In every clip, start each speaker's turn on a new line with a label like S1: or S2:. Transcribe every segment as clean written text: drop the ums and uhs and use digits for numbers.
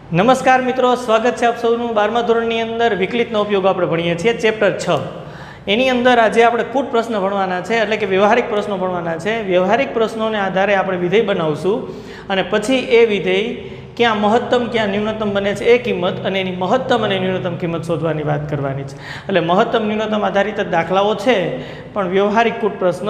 S1: નમસ્કાર મિત્રો, સ્વાગત છે આપ સૌનું 12મા ધોરણની અંદર વિકલિતનો ઉપયોગ આપણે ભણીએ છીએ ચેપ્ટર 6. એની અંદર આજે આપણે કૂટ પ્રશ્ન ભણવાના છે, એટલે કે વ્યવહારિક પ્રશ્નો ભણવાના છે. વ્યવહારિક પ્રશ્નોને આધારે આપણે વિધેય બનાવશું અને પછી એ વિધેય ક્યાં મહત્તમ ક્યાં ન્યૂનતમ બને છે એ કિંમત અને એની મહત્તમ અને ન્યૂનતમ કિંમત શોધવાની વાત કરવાની છે. એટલે મહત્તમ ન્યૂનતમ આધારિત જ દાખલાઓ છે, પણ વ્યવહારિક કૂટ પ્રશ્ન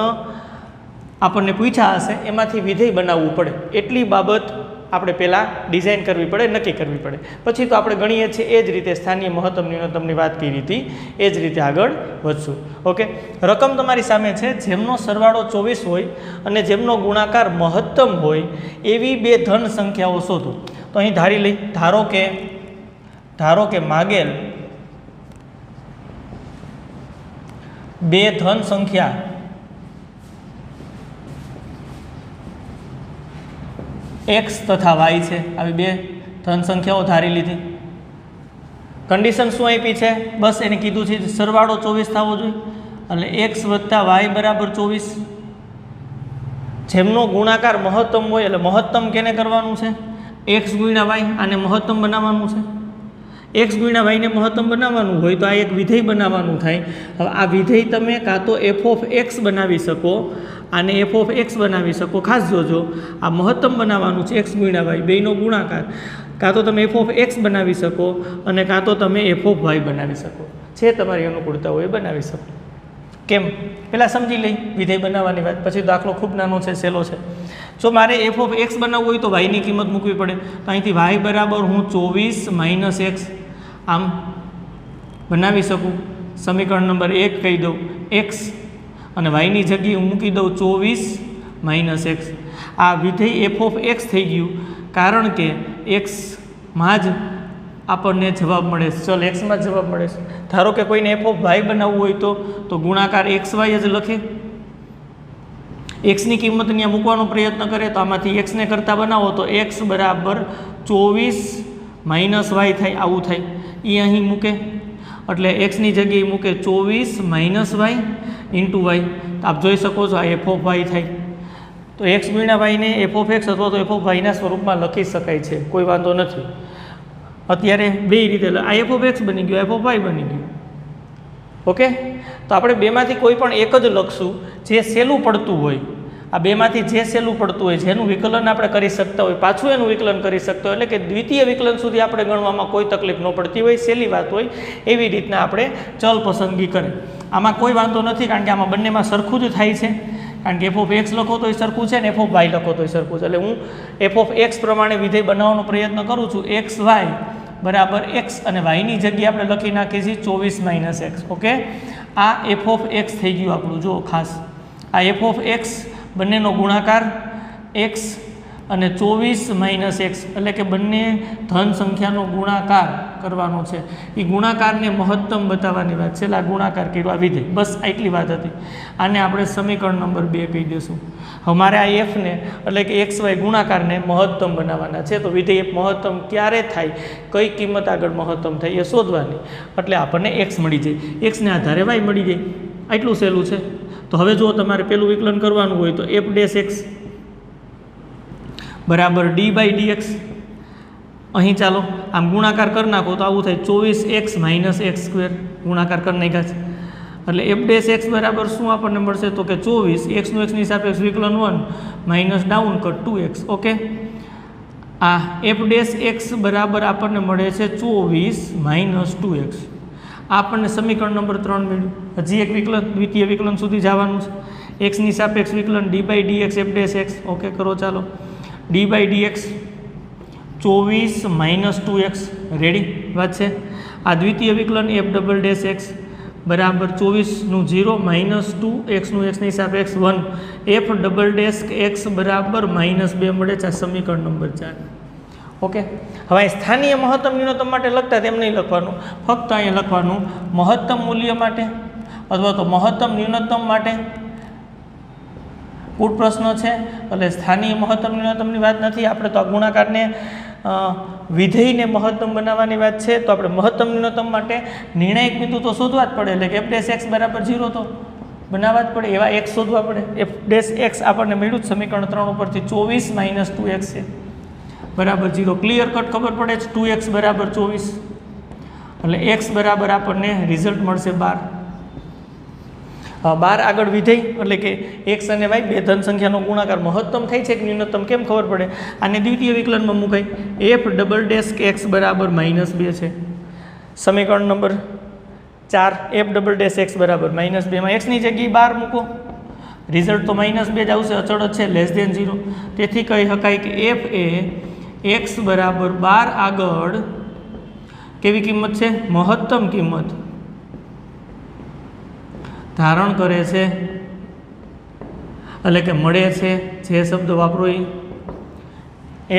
S1: આપણને પૂછ્યા હશે એમાંથી વિધેય બનાવવું પડે એટલી બાબત આપણે પહેલાં ડિઝાઇન કરવી પડે, નક્કી કરવી પડે. પછી તો આપણે ગણીએ છીએ એ જ રીતે સ્થાનીય મહત્તમ ન્યૂનતમની વાત કરી હતી એ જ રીતે આગળ વધશું. ઓકે, રકમ તમારી સામે છે. જેમનો સરવાળો 24 હોય અને જેમનો ગુણાકાર મહત્તમ હોય એવી બે ધન સંખ્યાઓ શોધો. તો અહીં ધારી લઈ, ધારો કે માગેલ બે ધન સંખ્યા x તથા y છે. આવી બે ધન સંખ્યાઓ ધારી લીધી. કન્ડિશન શું આપી છે? બસ એને કીધું છે સરવાળો 24 થવો જોઈએ, એટલે x વત્તા y બરાબર 24. જેમનો ગુણાકાર મહત્તમ હોય એટલે મહત્તમ કેને કરવાનું છે? x ગુણ્યા y. આને મહત્તમ બનાવવાનું છે. x ગુણ્યા y ને મહત્તમ બનાવવાનું હોય તો આ એક વિધેય બનાવવાનું થાય. હવે આ વિધેય તમે કાં તો f ઓફ x બનાવી શકો, આને f ઓફ x બનાવી શકો. ખાસ જોજો, આ મહત્તમ બનાવવાનું છે x ગુણ્યા y, બેયનો ગુણાકાર. કાં તો તમે f ઓફ x બનાવી શકો અને કાં તો તમે f ઓફ y બનાવી શકો. છે તમારી અનુકૂળતા હોય બનાવી શકો. કેમ? પહેલાં સમજી લઈ વિધેય બનાવવાની વાત, પછી દાખલો ખૂબ નાનો છે, સહેલો છે. જો મારે f ઓફ x બનાવવું હોય તો y ની કિંમત મૂકવી પડે. તો અહીંથી y બરાબર હું 24 - x આમ બનાવી શકું. સમીકરણ નંબર 1 કહી દઉં x અને yની જગ્યાએ હું મૂકી દઉં 24 - x. આ વિધેય f ઓફ x થઈ ગયું, કારણ કે xમાં જ આપણને જવાબ મળે છે. ચલ, xમાં જ જવાબ મળે છે. ધારો કે કોઈને f ઓફ y બનાવવું હોય તો ગુણાકાર xy જ લખે. xની કિંમત અહીંયા મૂકવાનો પ્રયત્ન કરે તો આમાંથી x ને કરતાં બનાવો તો x બરાબર 24 - y થાય, આવું થાય. એ અહીં મૂકે એટલે xની જગ્યાએ મૂકે 24 - y ઇન્ટુ y. આપ જોઈ શકો છો આ f ઓફ y થાય. તો x ગુણ્યા y ને f ઓફ x અથવા તો f ઓફ y ના સ્વરૂપમાં લખી શકાય છે, કોઈ વાંધો નથી. અત્યારે બે રીતે આ f ઓફ x બની ગયું, f ઓફ y બની ગયું. ઓકે, તો આપણે બેમાંથી કોઈ પણ એક જ લખશું જે સહેલું પડતું હોય. આ બેમાંથી જે સહેલું પડતું હોય, જેનું વિકલન આપણે કરી શકતા હોય, પાછું એનું વિકલન કરી શકતા હોય, એટલે કે દ્વિતીય વિકલન સુધી આપણે ગણવામાં કોઈ તકલીફ ન પડતી હોય, સહેલી વાત હોય, એવી રીતના આપણે ચલ પસંદગી કરે. આમાં કોઈ વાંધો નથી, કારણ કે આમાં બંનેમાં સરખું જ થાય છે. કારણ કે f ઓફ x લખો તો એ સરખું છે ને f ઓફ y લખો તો એ સરખું છે. એટલે હું f ઓફ x પ્રમાણે વિધેય બનાવવાનો પ્રયત્ન કરું છું. x y બરાબર x અને yની જગ્યાએ આપણે લખી નાખીએ છીએ 24 - x. ઓકે, આ f ઓફ x થઈ ગયું આપણું. જો ખાસ આ f ઓફ x બંનેનો ગુણાકાર x અને 24 - x, એટલે કે બંને ધન સંખ્યાનો ગુણાકાર કરવાનો છે. એ ગુણાકારને મહત્તમ બતાવવાની વાત છે. એટલે આ ગુણાકાર કર્યો, આ વિધેય. બસ આટલી વાત હતી. આને આપણે સમીકરણ નંબર 2 કહી દઈશું. અમારે આ f ને એટલે કે x y ગુણાકારને મહત્તમ બનાવવાના છે. તો વિધેય મહત્તમ ક્યારે થાય, કઈ કિંમત આગળ મહત્તમ થાય એ શોધવાની. એટલે આપણને x મળી જાય, x ને આધારે y મળી જાય. આટલું સહેલું છે. તો હવે જો તમારે પેલું વિકલન કરવાનું હોય તો f ડેશ x બરાબર d/dx. અહીં ચાલો આમ ગુણાકાર કરી નાખો તો આવું થાય 24x - x². ગુણાકાર કરી નાખ્યા છે એટલે f ડેશ x બરાબર શું આપણને મળશે તો કે 24 x નું x ની સાપેક્ષ વિકલન 1 minus down cut 2x. Okay, આ f ડેશ x બરાબર આપણને મળે છે 24 - 2x. આપણને સમીકરણ નંબર 3 મળ્યું. હજી એક વિકલન, દ્વિતીય વિકલન સુધી જવાનું છે. x ની સાપેક્ષ વિકલન d/dx f dash x. Okay, કરો ચાલો. d/dx 24 - 2x. રેડી વાત છે. આ દ્વિતીય વિકલન f ડબલ ડેશ x બરાબર 24 - 0 -2 x નું x ની સાપેક્ષ 1 f ડબલ ડેશ x બરાબર -2 મળે છે. આ સમીકરણ નંબર 4. ઓકે, હવે સ્થાનીય મહત્તમ ન્યૂનતમ માટે લખતા તેમ નહીં લખવાનું, ફક્ત અહીંયા લખવાનું મહત્તમ મૂલ્ય માટે અથવા તો મહત્તમ ન્યૂનતમ માટે. કૂટ પ્રશ્ન છે એટલે સ્થાનીય મહત્તમ ન્યૂનતમની વાત નથી. આપણે તો આ ગુણાકારને વિધેયને મહત્તમ બનાવવાની વાત છે. તો આપણે મહત્તમ ન્યૂનતમ માટે નિર્ણાયક બિંદુ તો શોધવા જ પડે. એટલે કે f ડેશ x બરાબર 0 તો બનાવવા જ પડે. એવા x શોધવા પડે. f ડેશ x આપણને મળ્યું જ સમીકરણ 3 ઉપરથી 24 - 2x છે. બરાબર 0 ક્લિયર કટ ખબર પડે છે 2x બરાબર 24 એટલે x બરાબર આપણને રિઝલ્ટ મળશે 12. 12 આગળ વિધેય એટલે કે x અને y બે ધન સંખ્યાનો ગુણાકાર મહત્તમ થાય છે કે ન્યૂનતમ કેમ ખબર પડે? આને દ્વિતીય વિકલનમાં મુકાય f ડબલ ડેશ x બરાબર -2 છે. સમીકરણ number 4 f double dash x બરાબર -2 માં x ની જગ્યાએ 12 મૂકો, રિઝલ્ટ તો -2 જ આવશે, અચળ જ છે, લેસ ધેન 0. તેથી કહી શકાય કે f એ x બરાબર 12 આગળ કેવી કિંમત છે? મહત્તમ કિંમત ધારણ કરે છે, એટલે કે મળે છે. જે શબ્દ વાપરો એ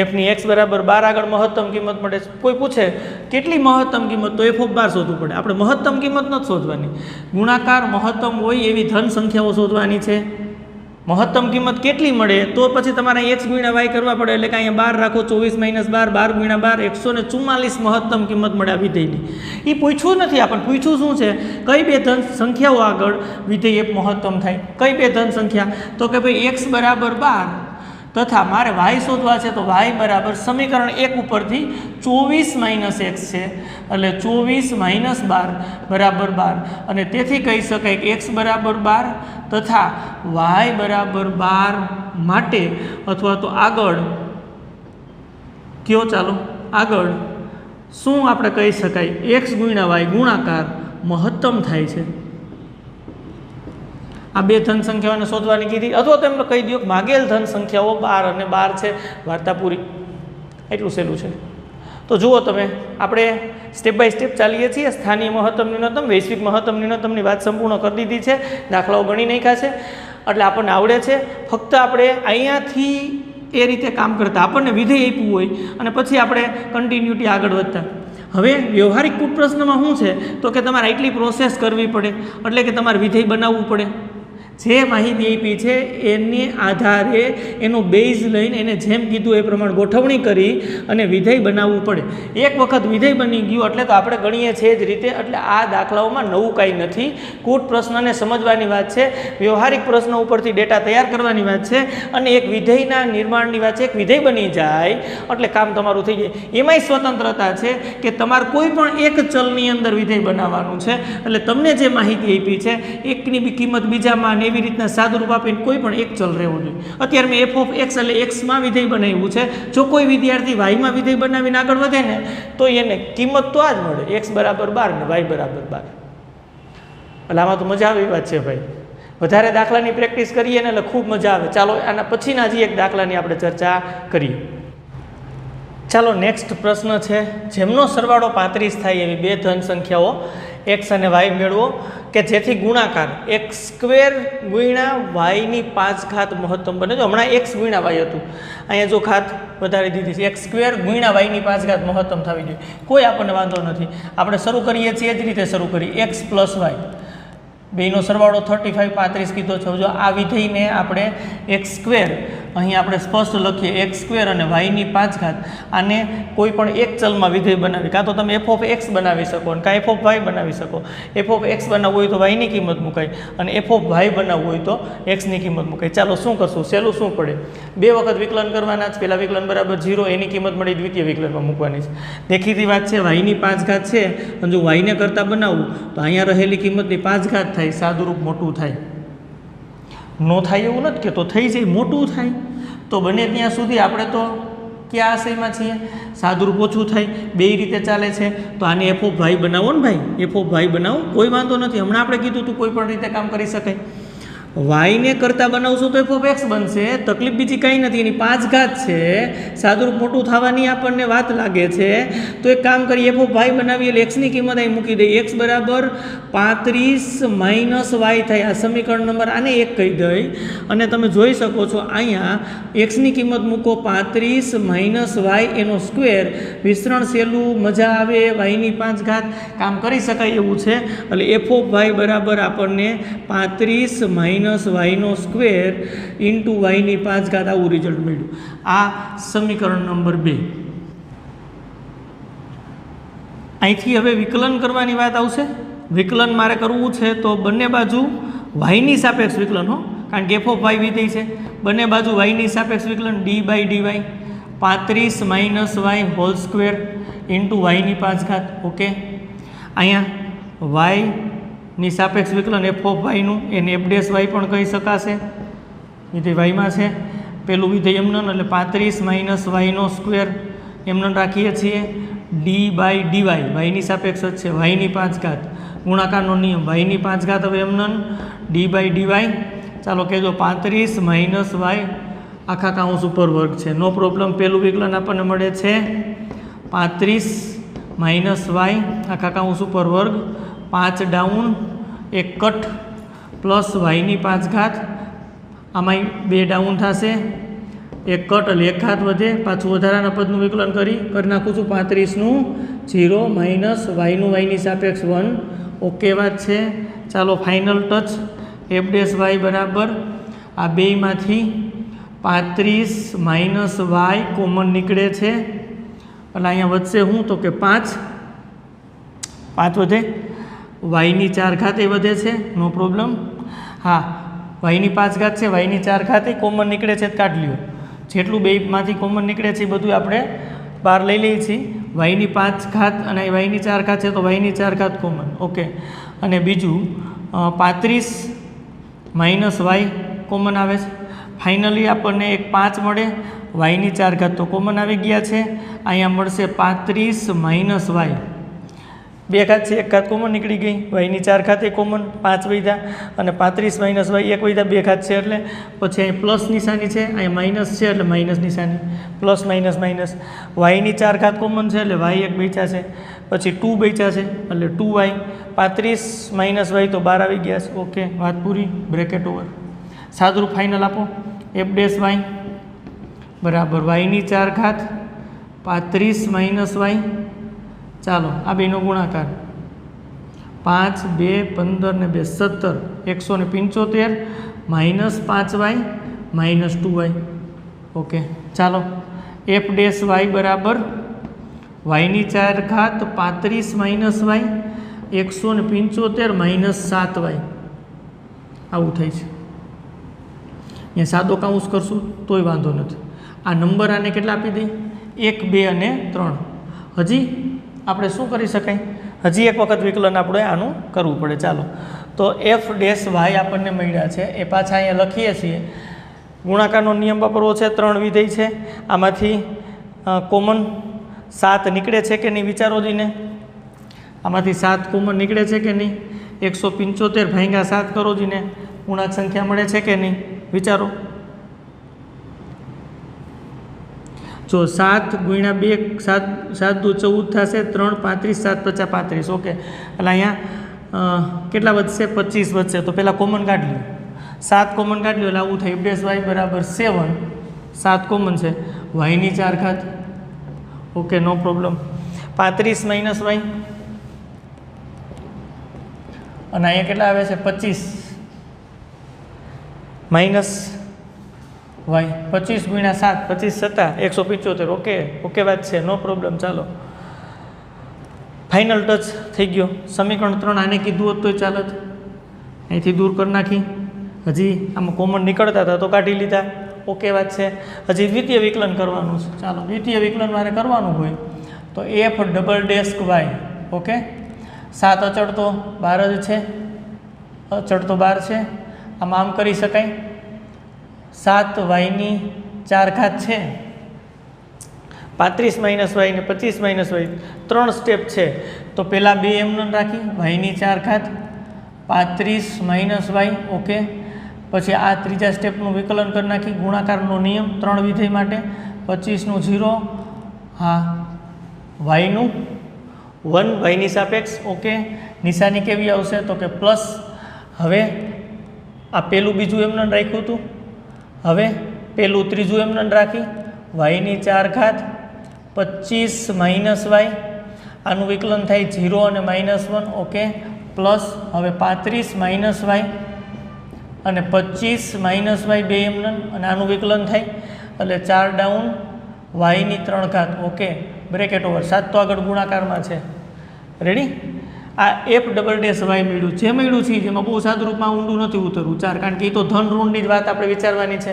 S1: f ની x બરાબર 12 આગળ મહત્તમ કિંમત મળે છે. કોઈ પૂછે કેટલી મહત્તમ કિંમત, તો f ઓફ 12 શોધવું પડે. આપણે મહત્તમ કિંમત નથી શોધવાની, ગુણાકાર મહત્તમ હોય એવી ધન સંખ્યાઓ શોધવાની છે. મહત્તમ કિંમત કેટલી મળે તો પછી તમારે x ગુણ્યા y કરવા પડે, એટલે કે અહીંયા 12 રાખો, 24 - 12, 12 ગુણ્યા 12, 144 મહત્તમ કિંમત મળે આ વિધેયની. એ પૂછ્યું નથી આપણને, પૂછ્યું શું છે? કઈ બે ધન સંખ્યાઓ આગળ વિધેય f મહત્તમ થાય? કઈ બે ધન સંખ્યા? તો કે ભાઈ x બરાબર 12 તથા મારે y શોધવા છે, તો y બરાબર સમીકરણ 1 ઉપરથી 24 - x છે, એટલે 24 - 12 બરાબર 12. અને તેથી કહી શકાય કે x બરાબર 12 તથા y બરાબર 12 માટે અથવા તો આગળ કયો? ચાલો આગળ શું આપણે કહી શકાય? x ગુણ્યા y ગુણાકાર મહત્તમ થાય છે. આ બે ધન સંખ્યાઓને શોધવાની કીધી, અથવા તો એમને કહી દો માગેલ ધન સંખ્યાઓ 12 અને 12 છે, વાર્તા પૂરી. એટલું સહેલું છે. તો જુઓ તમે, આપણે સ્ટેપ બાય સ્ટેપ ચાલીએ છીએ. સ્થાનીય મહત્તમ ન્યૂનતમ, વૈશ્વિક મહત્તમ ન્યૂનતમની વાત સંપૂર્ણ કરી દીધી છે, દાખલાઓ ગણી નાખ્યા છે, એટલે આપણને આવડે છે. ફક્ત આપણે અહીંયાથી એ રીતે કામ કરતા, આપણને વિધેય આપ્યું હોય અને પછી આપણે કન્ટિન્યુટી આગળ વધતા. હવે વ્યવહારિક કૂટ પ્રશ્નમાં શું છે? તો કે તમારે આટલી પ્રોસેસ કરવી પડે, એટલે કે તમારે વિધેય બનાવવું પડે. જે માહિતી આપી છે એની આધારે એનો બેઝ લઈને એને જેમ કીધું એ પ્રમાણે ગોઠવણી કરી અને વિધેય બનાવવું પડે. એક વખત વિધેય બની ગયું એટલે તો આપણે ગણીએ છીએ જ રીતે. એટલે આ દાખલાઓમાં નવું કાંઈ નથી. કૂટ પ્રશ્નને સમજવાની વાત છે, વ્યવહારિક પ્રશ્ન ઉપરથી ડેટા તૈયાર કરવાની વાત છે, અને એક વિધેયના નિર્માણની વાત છે. એક વિધેય બની જાય એટલે કામ તમારું થઈ જાય. એમાંય સ્વતંત્રતા છે કે તમારે કોઈ પણ એક ચલની અંદર વિધેય બનાવવાનું છે. એટલે તમને જે માહિતી આપી છે એકની બી કિંમત બીજામાં એવી રીતના સાદુરૂપ આપીને કોઈ પણ એક ચલ રહેવું જોઈએ. અત્યારે મેં f ઓફ x એટલે x માં વિધેય બનાવ્યું છે. જો કોઈ વિદ્યાર્થી y માં વિધેય બનાવીને આગળ વધે ને તો એને કિંમત તો આ જ મળે, x બરાબર 12 ને y બરાબર 12. એટલે આમાં તો મજા આવે એ વાત છે ભાઈ. વધારે દાખલાની પ્રેક્ટિસ કરીએ ને એટલે ખૂબ મજા આવે. ચાલો આના પછીના જે એક દાખલાની આપણે ચર્ચા કરીએ. ચાલો નેક્સ્ટ પ્રશ્ન છે, જેમનો સરવાળો 35 થાય એવી બે ધન સંખ્યાઓ x અને y મેળવો કે જેથી ગુણાકાર x² ગુણ્યા y ની 5 ઘાત મહત્તમ બને. જો હમણાં x ગુણ્યા y હતું, અહીંયા જો ઘાત વધારી દીધી છે, x² ગુણ્યા y ની 5 ઘાત મહત્તમ થવી જોઈએ. કોઈ આપણને વાંધો નથી. આપણે શરૂ કરીએ છીએ એ જ રીતે શરૂ કરી, x પ્લસ y બેનો સરવાળો 35 35 કીધો છે. જો આ વિધેયને આપણે x² અહીં આપણે સ્પષ્ટ લખીએ x² અને y ની 5 ઘાત, આને કોઈ પણ એક ચલમાં વિધેય બનાવી, કાં તો તમે f ઓફ x બનાવી શકો અને કાં f ઓફ y બનાવી શકો. f ઓફ x બનાવવું હોય તો y ની કિંમત મુકાય અને f ઓફ y બનાવવું હોય તો x ની કિંમત મુકાય. ચાલો શું કરશું? સહેલું શું પડે? બે વખત વિકલન કરવાના જ. પહેલાં વિકલન બરાબર 0, એની કિંમત મળી દ્વિતીય વિકલનમાં મૂકવાની છે. દેખીતી વાત છે, y ની 5 ઘાત છે અને જો y ને કરતાં બનાવવું તો અહીંયા રહેલી કિંમતની 5 ઘાત થાય, સાદુરૂપ મોટું થાય. નો થાય એવું નથી કે તો થઈ જાય, મોટું થાય. તો બને ત્યાં સુધી આપણે તો કયા આશયમાં છીએ? સાદુરૂપ ઓછું થાય, બે રીતે ચાલે છે. તો આને f ઓફ y બનાવો ને ભાઈ, f ઓફ y બનાવો, કોઈ વાંધો નથી. હમણાં આપણે કીધું તું કોઈ પણ રીતે કામ કરી શકાય. y ને કરતાં બનાવશું તો f ઓફ x બનશે. તકલીફ બીજી કંઈ નથી, એની 5 ઘાત છે, સાદુરૂપ મોટું થવાની આપણને વાત લાગે છે. તો એક કામ કરીએ, f ઓફ y બનાવીએ એટલે x ની કિંમત અહીં મૂકી દઈએ. x બરાબર 35 માઇનસ y થાય. આ સમીકરણ નંબર આને 1 કહી દઈ અને તમે જોઈ શકો છો અહીંયા x ની કિંમત મૂકો 35 માઇનસ y એનો સ્ક્વેર, વિસ્તરણ સહેલું, મજા આવે, y ની 5 ઘાત, કામ કરી શકાય એવું છે. એટલે f ઓફ y બરાબર આપણને 35 માઇનસ y નો સ્ક્વેર ઇન્ટુ y ની 5 ઘાત, આવું રિઝલ્ટ મળ્યું. આ સમીકરણ નંબર 2. અહીંથી હવે વિકલન કરવાની વાત આવશે. વિકલન મારે કરવું છે તો બંને બાજુ y ની સાપેક્ષ વિકલન હો, કારણ કે f ઓફ y વિધેય છે. બંને બાજુ y ની સાપેક્ષ વિકલન d/dy 35 minus Y whole square into વાયની 5 ઓકે. અહીંયા વાયની સાપેક્ષ વિકલન એફ ઓફ વાયનું એને એફ ડેશ વાય પણ કહી શકાશે. વિધેય વાયમાં છે પેલું વિધેય એમનન એટલે 35 માઇનસ વાયનો સ્ક્વેર એમનન રાખીએ છીએ. ડી બાય ડીવાય વાયની સાપેક્ષ જ છે વાયની 5 ગુણાકારનો નિયમ વાયની 5 હવે એમનન ડી બાય ડીવાય. ચાલો કહેજો 35 માઇનસ વાય આખા કાઉન્સ ઉપર વર્ગ છે નો પ્રોબ્લેમ. પેલું વિકલન આપણને મળે છે 35 માઇનસ વાય આખા કાઉન્સ ઉપર વર્ગ 5 ડાઉન 1 કટ પ્લસ વાયની 5 આમાં 2 ડાઉન થશે 1 કટ એટલે 1 ઘાત વધે. પાછું વધારાના પદનું વિકલન કરી નાખું છું 35નું 0 માઇનસ વાયનું વાયની સાપેક્ષ 1 ઓકે વાત છે. ચાલો final touch F dash Y બરાબર આ બેમાંથી 35 માઇનસ વાય કોમન નીકળે છે એટલે અહીંયા વધશે શું તો કે 5 વધે વાયની 4 એ વધે છે નો પ્રોબ્લેમ. હા વાયની 5 છે વાયની 4 કોમન નીકળે છે કાઢી લ્યો. જેટલું બેમાંથી કોમન નીકળે છે એ બધું આપણે બહાર લઈ લઈએ છીએ. વાયની 5 અને વાયની 4 છે તો વાયની 4 કોમન ઓકે. અને બીજું 35 માઇનસ વાય કોમન આવે છે. ફાઇનલી આપણને એક 5 મળે વાયની 4 તો કોમન આવી ગયા છે. અહીંયા મળશે 35 માઇનસ વાય 2 ઘાત છે 1 ઘાત કોમન નીકળી ગઈ વાયની 4 એ કોમન 5 વધ્યા અને 35 માઇનસ વાય 1 વધ્યા 2 ઘાત છે એટલે પછી અહીં પ્લસ નિશાની છે અહીંયા માઇનસ છે એટલે માઇનસ નિશાની પ્લસ માઇનસ માઇનસ વાયની 4 કોમન છે એટલે વાય 1 બચ્યા છે પછી 2 બચ્યા છે એટલે 2y 35 માઇનસ વાય તો 12 આવી ગયા છે ઓકે વાત પૂરી બ્રેકેટ ઓવર. સાદુરૂપ ફાઇનલ આપો એફ ડેશ વાય બરાબર વાયની 4 35 માઇનસ વાય. ચાલો આ બેનો ગુણાકાર 5 2 15 ને 2 17 175 minus 5y minus 2y okay. ચાલો એફ ડેશ વાય બરાબર વાયની 4 35 માઇનસ વાય 175 માઇનસ 7y આવું થાય છે. અહીંયા સાદો કાઉન્સ કરશું તોય વાંધો નથી. આ નંબર આને કેટલા આપી દઈએ 1 2 અને 3. હજી આપણે શું કરી શકાય હજી એક વખત વિકલન આપણે આનું કરવું પડે. ચાલો તો એફ ડેશ વાય આપણને મળ્યા છે એ પાછા અહીંયા લખીએ છીએ. ગુણાકારનો નિયમ વાપરવો છે 3 વિધેય છે આમાંથી કોમન 7 નીકળે છે કે નહીં વિચારો જઈને. આમાંથી 7 કોમન નીકળે છે કે નહીં 175 ભાગ્યા 7 કરો જઈને પૂર્ણાંક સંખ્યા મળે છે કે નહીં વિચારો. જો 7 ગુણ્યા 2 7 દુ 14 થશે 3 35 7 50 35 ઓકે. એટલે અહીંયા કેટલા વધશે 25 વધશે તો પહેલાં કોમન કાઢી લો 7 કોમન કાઢી લો એટલે આવું થાય એફ ડેશ વાય બરાબર 7 7 કોમન છે વાયની 4 okay no problem. 35 minus Y અને અહીંયા કેટલા આવે છે 25 માઇનસ વાય 25 ગુણ્યા 7 25 7 175 ઓકે ઓકે વાત છે નો પ્રોબ્લેમ. ચાલો ફાઇનલ ટચ થઈ ગયો. સમીકરણ 3 આને કીધું હોત તોય ચાલત અહીંથી દૂર કરી નાખી. હજી આમાં કોમન નીકળતા હતા તો કાઢી લીધા ઓકે વાત છે. હજી દ્વિતીય વિકલન કરવાનું છે. ચાલો દ્વિતીય વિકલન મારે કરવાનું હોય તો F double dash Y okay. 7 અચળ તો 12 જ છે અચળ તો 12 છે આમાં આમ કરી શકાય 7 વાયની 4 છે 35 માઇનસ વાય ને 25 માઇનસ વાય 3 સ્ટેપ છે તો પહેલાં 2 એમને રાખી વાયની 4 35 માઇનસ વાય ઓકે. પછી આ ત્રીજા સ્ટેપનું વિકલન કરી નાખી ગુણાકારનો નિયમ 3 વિધેય માટે 25નું 0 હા વાયનું 1 વાયની સાપેક્ષ ઓકે. નિશાની કેવી આવશે તો કે પ્લસ. હવે આ પહેલું બીજું એમને રાખ્યું હતું હવે પહેલું ત્રીજું એમને રાખી વાયની 4 25 માઇનસ વાય આનું વિકલન થાય 0 અને -1 ઓકે પ્લસ. હવે 35 માઇનસ વાય અને 25 માઇનસ વાય 2 એમને અને આનું વિકલન થાય એટલે 4 ડાઉન વાયની 3 ઓકે બ્રેકેટ ઓવર. 7 તો આગળ ગુણાકારમાં છે રેડી. આ f∬y મળ્યું જે મળ્યું છે જેમાં બહુ સાદુરૂપમાં ઊંડું નથી ઉતરવું 4 કારણ કે એ તો ધન ઋણની જ વાત આપણે વિચારવાની છે.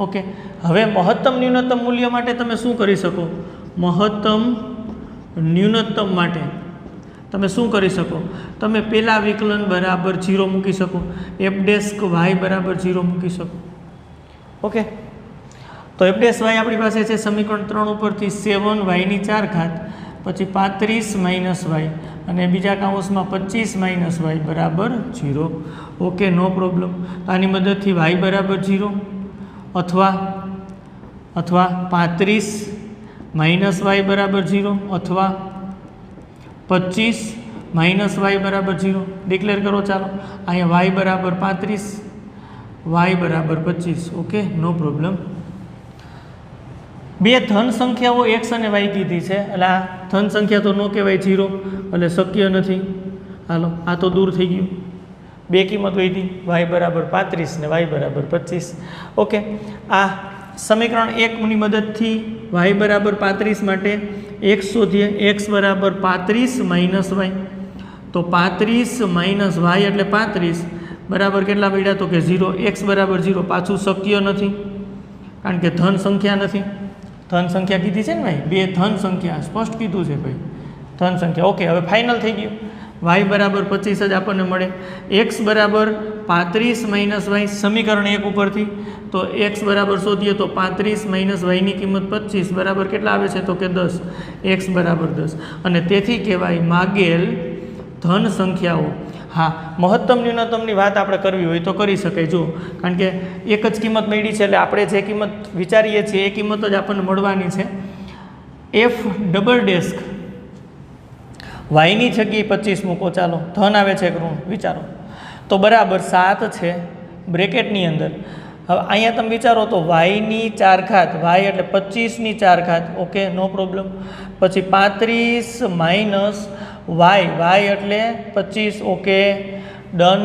S1: ઓકે, હવે મહત્તમ ન્યૂનતમ મૂલ્ય માટે તમે શું કરી શકો? મહત્તમ ન્યૂનતમ માટે તમે શું કરી શકો? તમે પહેલા વિકલન બરાબર 0 મૂકી શકો, f'(y) બરાબર 0 મૂકી શકો. ઓકે, તો f'(y) આપણી પાસે છે સમીકરણ 3 ઉપરથી 7y⁴ પછી 35 - y અને બીજા કાઉન્સમાં 25 - y બરાબર 0. Okay, no problem. આની મદદથી y બરાબર 0 અથવા 35 - y બરાબર 0 અથવા 25 - y બરાબર 0 ડિક્લેર કરો. ચાલો અહીંયા y બરાબર 35, y બરાબર 25. Okay, no problem. બે ધન સંખ્યાઓ x અને y કીધી છે એટલે આ ધન સંખ્યા તો ન કહેવાય 0 એટલે શક્ય નથી. હાલો આ તો દૂર થઈ ગયું. બે કિંમત વધી, y બરાબર 35 ને y બરાબર 25. ઓકે, આ સમીકરણ 1 ની મદદથી y બરાબર 35 માટે x શોધીએ. x બરાબર 35 - y તો 35 - y એટલે 35 બરાબર કેટલા મળ્યા? તો કે 0. x બરાબર 0 પાછું શક્ય નથી કારણ કે ધન સંખ્યા નથી. ધન સંખ્યા કીધી છે ને ભાઈ, બે ધન સંખ્યા સ્પષ્ટ કીધું છે ભાઈ, ધન સંખ્યા. ઓકે, હવે ફાઇનલ થઈ ગયું. y બરાબર 25 જ આપણને મળે. x બરાબર 35 - y સમીકરણ 1 ઉપરથી તો x બરાબર શોધીએ તો 35 - y ની કિંમત 25 બરાબર કેટલા આવે છે? તો કે 10. x બરાબર 10 અને તેથી કહેવાય માગેલ ધન સંખ્યાઓ. હા, મહત્તમ ન્યૂનતમની વાત આપણે કરવી હોય તો કરી શકાય. જો કારણ કે એક જ કિંમત મળી છે એટલે આપણે જે કિંમત વિચારીએ છીએ એ કિંમત જ આપણને મળવાની છે. f'(y) ની જગ્યાએ 25 મૂકો. ચાલો ધન આવે છે ઋણ વિચારો તો બરાબર 7 છે બ્રેકેટની અંદર. હવે અહીંયા તમે વિચારો તો y⁴ y એટલે 25 (4). Okay, no problem. પછી 35 - y એટલે 25. Okay, done.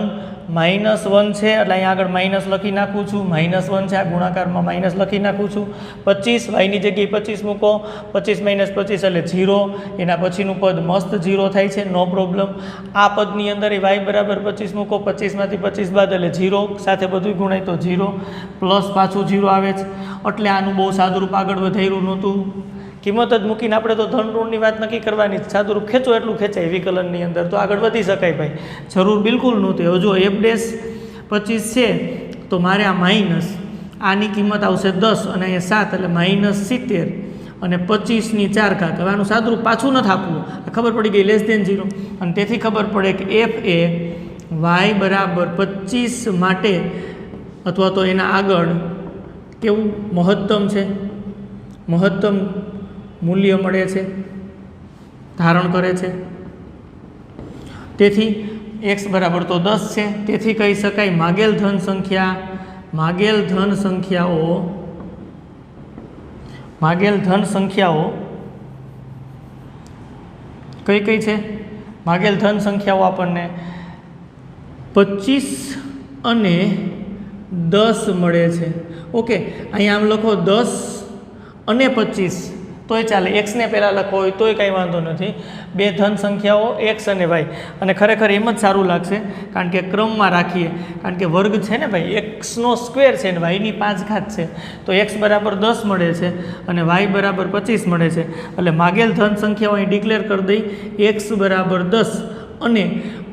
S1: -1 છે એટલે અહીંયા આગળ માઇનસ લખી નાખું છું. -1 છે, આ ગુણાકારમાં માઇનસ લખી નાખું છું. 25 y ની જગ્યાએ 25 મૂકો. 25 - 25 એટલે 0. એના પછીનું પદ મસ્ત 0 થાય છે, નો પ્રોબ્લેમ. આ પદની અંદર y બરાબર 25 મૂકો. 25 માંથી 25 બાદ એટલે 0 સાથે બધું ગુણાય તો 0 પ્લસ પાછું 0 આવે છે. એટલે આનું બહુ સાદુરૂપ આગળ વધાર્યું નહોતું. કિંમત જ મૂકીને આપણે તો ધન ઋણની વાત નક્કી કરવાની. સાદુરૂપ ખેંચો એટલું ખેંચાય વિકલનની અંદર તો આગળ વધી શકાય ભાઈ. જરૂર બિલકુલ નહોતી. હવે જો f'(25) છે તો મારે આ માઇનસ આની કિંમત આવશે 10 અને અહીંયા 7 એટલે -70 અને 25 (4). હવે આનું સાદુરૂપ પાછું નથી આપવું, ખબર પડી ગઈ <0 અને તેથી ખબર પડે કે f એ y બરાબર 25 માટે અથવા તો એના આગળ કેવું મહત્તમ છે, મહત્તમ મૂલ્ય મળે છે, ધારણ કરે છે. તેથી x બરાબર તો 10 છે. તેથી કહી શકાય માગેલ ધન સંખ્યાઓ કઈ કઈ છે? માગેલ ધન સંખ્યાઓ આપણને 25 અને 10 મળે છે. ઓકે, અહીંયા આમ લખો 10 અને 25 તોય ચાલે. એક્સને પહેલાં લખો હોય તોય કાંઈ વાંધો નથી. બે ધન સંખ્યાઓ એક્સ અને વાય અને ખરેખર એમ જ સારું લાગશે કારણ કે ક્રમમાં રાખીએ કારણ કે વર્ગ છે ને ભાઈ, એક્સનો સ્ક્વેર છે ને વાયની 5 ઘાત છે તો એક્સ બરાબર 10 મળે છે અને વાય બરાબર 25 મળે છે. એટલે માગેલ ધન સંખ્યાઓ અહીં ડિક્લેર કરી દઈ એક્સ બરાબર 10 અને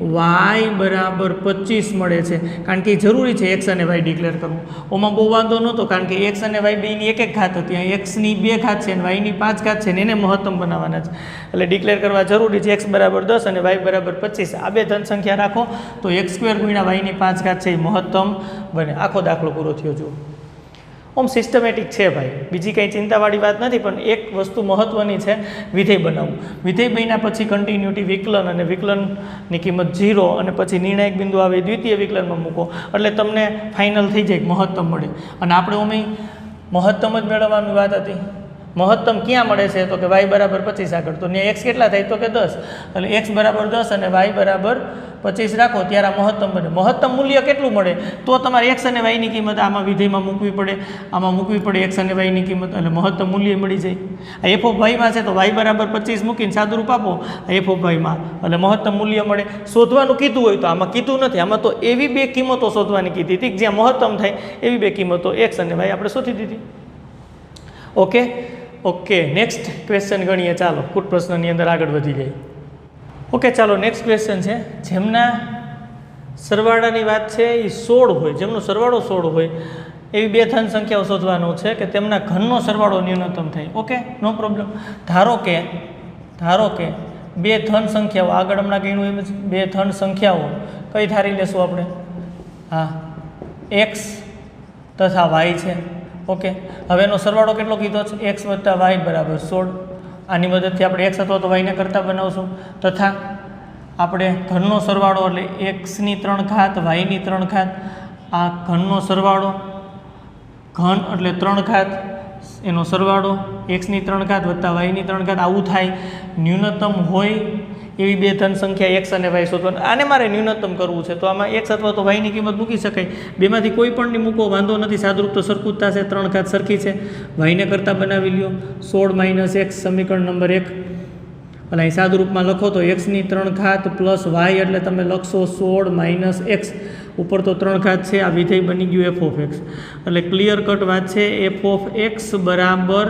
S1: y બરાબર 25 મળે છે કારણ કે જરૂરી છે એક્સ અને વાય ડિક્લેર કરવું. ઓમાં બહુ વાંધો નહોતો કારણ કે એક્સ અને વાય બેની એક ઘાત હતી, અહીં એક્સની 2 ઘાત છે અને વાયની 5 ઘાત છે ને એને મહત્તમ બનાવવાના છે એટલે ડિક્લેર કરવા જરૂરી છે એક્સ બરાબર 10 અને વાય બરાબર 25. આ બે ધન સંખ્યા રાખો તો x² ગુણ્યા વાયની 5 ઘાત છે એ મહત્તમ બને. આખો દાખલો પૂરો થયો. જુઓ ઓમ સિસ્ટમેટિક છે ભાઈ, બીજી કંઈ ચિંતાવાળી વાત નથી. પણ એક વસ્તુ મહત્ત્વની છે, વિધેય બનાવવું. વિધેય બન્યા પછી કન્ટિન્યુટી વિકલન અને વિકલનની કિંમત 0 અને પછી નિર્ણાયક બિંદુ આવે દ્વિતીય વિકલનમાં મૂકો એટલે તમને ફાઇનલ થઈ જાય મહત્તમ મળે. અને આપણે ઓમે મહત્તમ જ મેળવવાની વાત હતી. મહત્તમ ક્યાં મળે છે તો કે y બરાબર 25 આગળ, તો ત્યાં x કેટલા થાય તો કે 10, એટલે x બરાબર 10 અને y બરાબર 25 રાખો ત્યારે આ મહત્તમ બને. મહત્તમ મૂલ્ય કેટલું મળે તો તમારે x અને y ની કિંમત આમાં વિધેયમાં મૂકવી પડે, આમાં મૂકવી પડે x અને y ની કિંમત, એટલે મહત્તમ મૂલ્ય મળી જાય. આ f ઓફ y માં છે તો y બરાબર 25 મૂકીને સાદુરૂપ આપો f ઓફ y માં, એટલે મહત્તમ મૂલ્ય મળે. શોધવાનું કીધું હોય તો આમાં કીધું નથી, આમાં તો એવી બે કિંમતો શોધવાની કીધી હતી જ્યાં મહત્તમ થાય એવી બે કિંમતો x અને y આપણે શોધી દીધી. ઓકે, નેક્સ્ટ ક્વેશ્ચન ગણીએ. ચાલો કુટ પ્રશ્નની અંદર આગળ વધી જાય. ઓકે, ચાલો નેક્સ્ટ ક્વેશ્ચન છે. જેમના સરવાળાની વાત છે એ 16 હોય, જેમનો સરવાળો 16 હોય એવી બે ધન સંખ્યાઓ શોધવાનો છે કે તેમના ઘનનો સરવાળો ન્યૂનતમ થાય. Okay, no problem. ધારો કે બે ધન સંખ્યાઓ, આગળ હમણાં કહીનું એમ જ બે ધન સંખ્યાઓ કઈ ધારી લેશું આપણે? હા, x તથા y છે. ઓકે, હવે એનો સરવાળો કેટલો કીધો છે? x વત્તા y બરાબર 16. આની મદદથી આપણે x અથવા તો y ને કરતા બનાવશું, તથા આપણે ઘનનો સરવાળો એટલે x ની 3 ઘાત y ની 3 ઘાત, આ ઘનનો સરવાળો, ઘન એટલે 3 ઘાત એનો સરવાળો x ની 3 ઘાત વત્તા y ની 3 ઘાત, આવું થાય. ન્યૂનતમ હોય એવી બે ધન સંખ્યા x અને y શોધવાના. આને મારે ન્યૂનતમ કરવું છે તો આમાં x અથવા તો y ની કિંમત મૂકી શકાય. બેમાંથી કોઈ પણની મૂકો વાંધો નથી, સાદુરૂપ તો સરખું જ થશે. 3 ઘાત સરખી છે, y ને કરતાં બનાવી લ્યો. 16 - x સમીકરણ નંબર 1, એટલે અહીં સાદુરૂપમાં લખો તો x ની 3 ઘાત પ્લસ y એટલે તમે લખશો 16 - x, ઉપર તો 3 ઘાત છે, આ વિધેય બની ગયું f ઓફ x. એટલે ક્લિયર કટ વાત છે, f ઓફ x બરાબર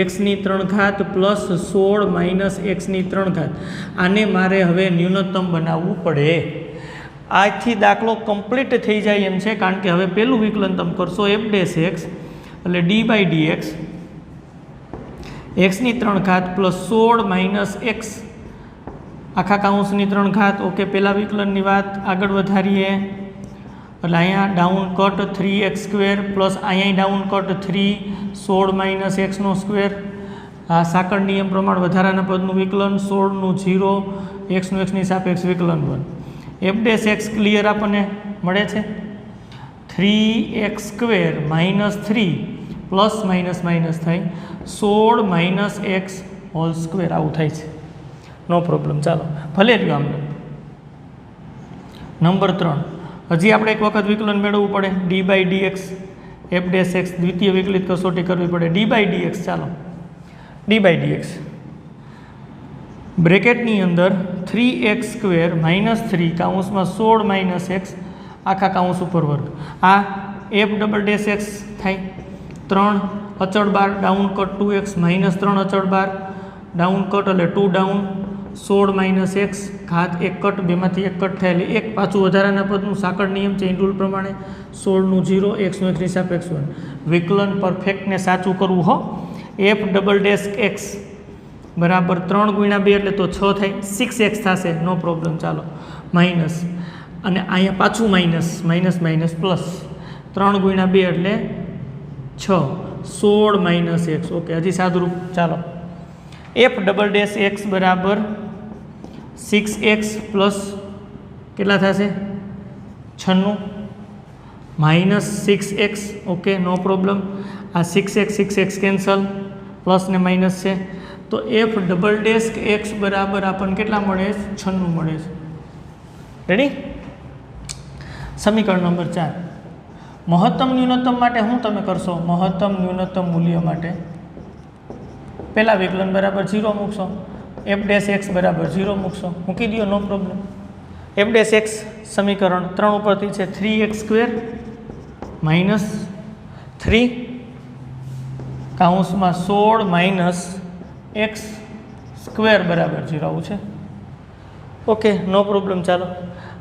S1: x ની 3 ઘાત પ્લસ 16 - x ની 3 ઘાત. આને મારે હવે ન્યૂનતમ બનાવવું પડે. આજથી દાખલો કમ્પ્લીટ થઈ જાય એમ છે, કારણ કે હવે પહેલું વિકલન તમે કરશો f ડેશ x એટલે d/dx x ની 3 ઘાત પ્લસ 16 - x આખા કાઉન્સની 3 ઘાત. ઓકે, પહેલા વિકલનની વાત આગળ વધારીએ એટલે અહીંયા ડાઉન કટ 3x² પ્લસ અહીંયા ડાઉન કટ 3 16 - x નો સ્ક્વેર. આ સાંકળ નિયમ પ્રમાણે વધારાના પદનું વિકલન, 16 નું 0, x નું x ની સાપેક્ષ વિકલન 1. f ડેશ x ક્લિયર આપણને મળે છે. 3x² - 3 પ્લસ માઇનસ થાય 16 - x હોલ સ્ક્વેર, આવું થાય છે. નો પ્રોબ્લેમ. ચાલો ભલે રહ્યું આમને. નંબર 3, હજી આપણે એક વખત વિકલન મેળવવું પડે. d/dx f ડેશ x દ્વિતીય વિકલિત કસોટી કરવી પડે. d/dx, ચાલો d/dx બ્રેકેટની અંદર 3x² - 3 કાઉન્સમાં 16 - x આખા કાઉન્સ ઉપર વર્ગ. આ f ડબલ ડેશ x થાય. 3 અચળ બાર ડાઉન કટ 2x -3 અચળ બાર ડાઉન કટ એટલે 2 ડાઉન 16 - x ઘાત 1 કટ, બેમાંથી 1 કટ થાય એટલે 1 પાછું વધારાના પદનું સાંકળ નિયમ ચેઇન રૂલ પ્રમાણે 16 નું 0, x નું x ની સાપેક્ષ 1. વિકલન પરફેક્ટને સાચું કરવું હો. f ડબલ ડેશ x બરાબર 3 × 2 એટલે તો 6 થાય, 6x થશે. નો પ્રોબ્લેમ. ચાલો માઇનસ અને અહીંયા પાછું માઇનસ પ્લસ 3 × 2 એટલે 6, 16 - x. ઓકે, હજી સાદુરૂપ. ચાલો f ડબલ ડેશ x બરાબર 6x પ્લસ કેટલા થશે 96 - 6x. Okay, no problem. આ 6x કેન્સલ, પ્લસ ને માઇનસ છે, તો f ડબલ ડેશ x બરાબર આપણને કેટલા મળે છે? 96 મળે છે. રેડી? સમીકરણ નંબર 4. મહત્તમ ન્યૂનતમ માટે શું તમે કરશો? મહત્તમ ન્યૂનતમ મૂલ્ય માટે પહેલાં વિકલન બરાબર 0 મૂકશો, f ડેશ x બરાબર 0 મૂકશો, મૂકી દો. નો પ્રોબ્લેમ. f ડેશ x સમીકરણ 3 ઉપરથી છે 3x² - 3 કાઉન્સમાં 16 - x સ્ક્વેર બરાબર 0 આવું છે. Okay, no problem. ચાલો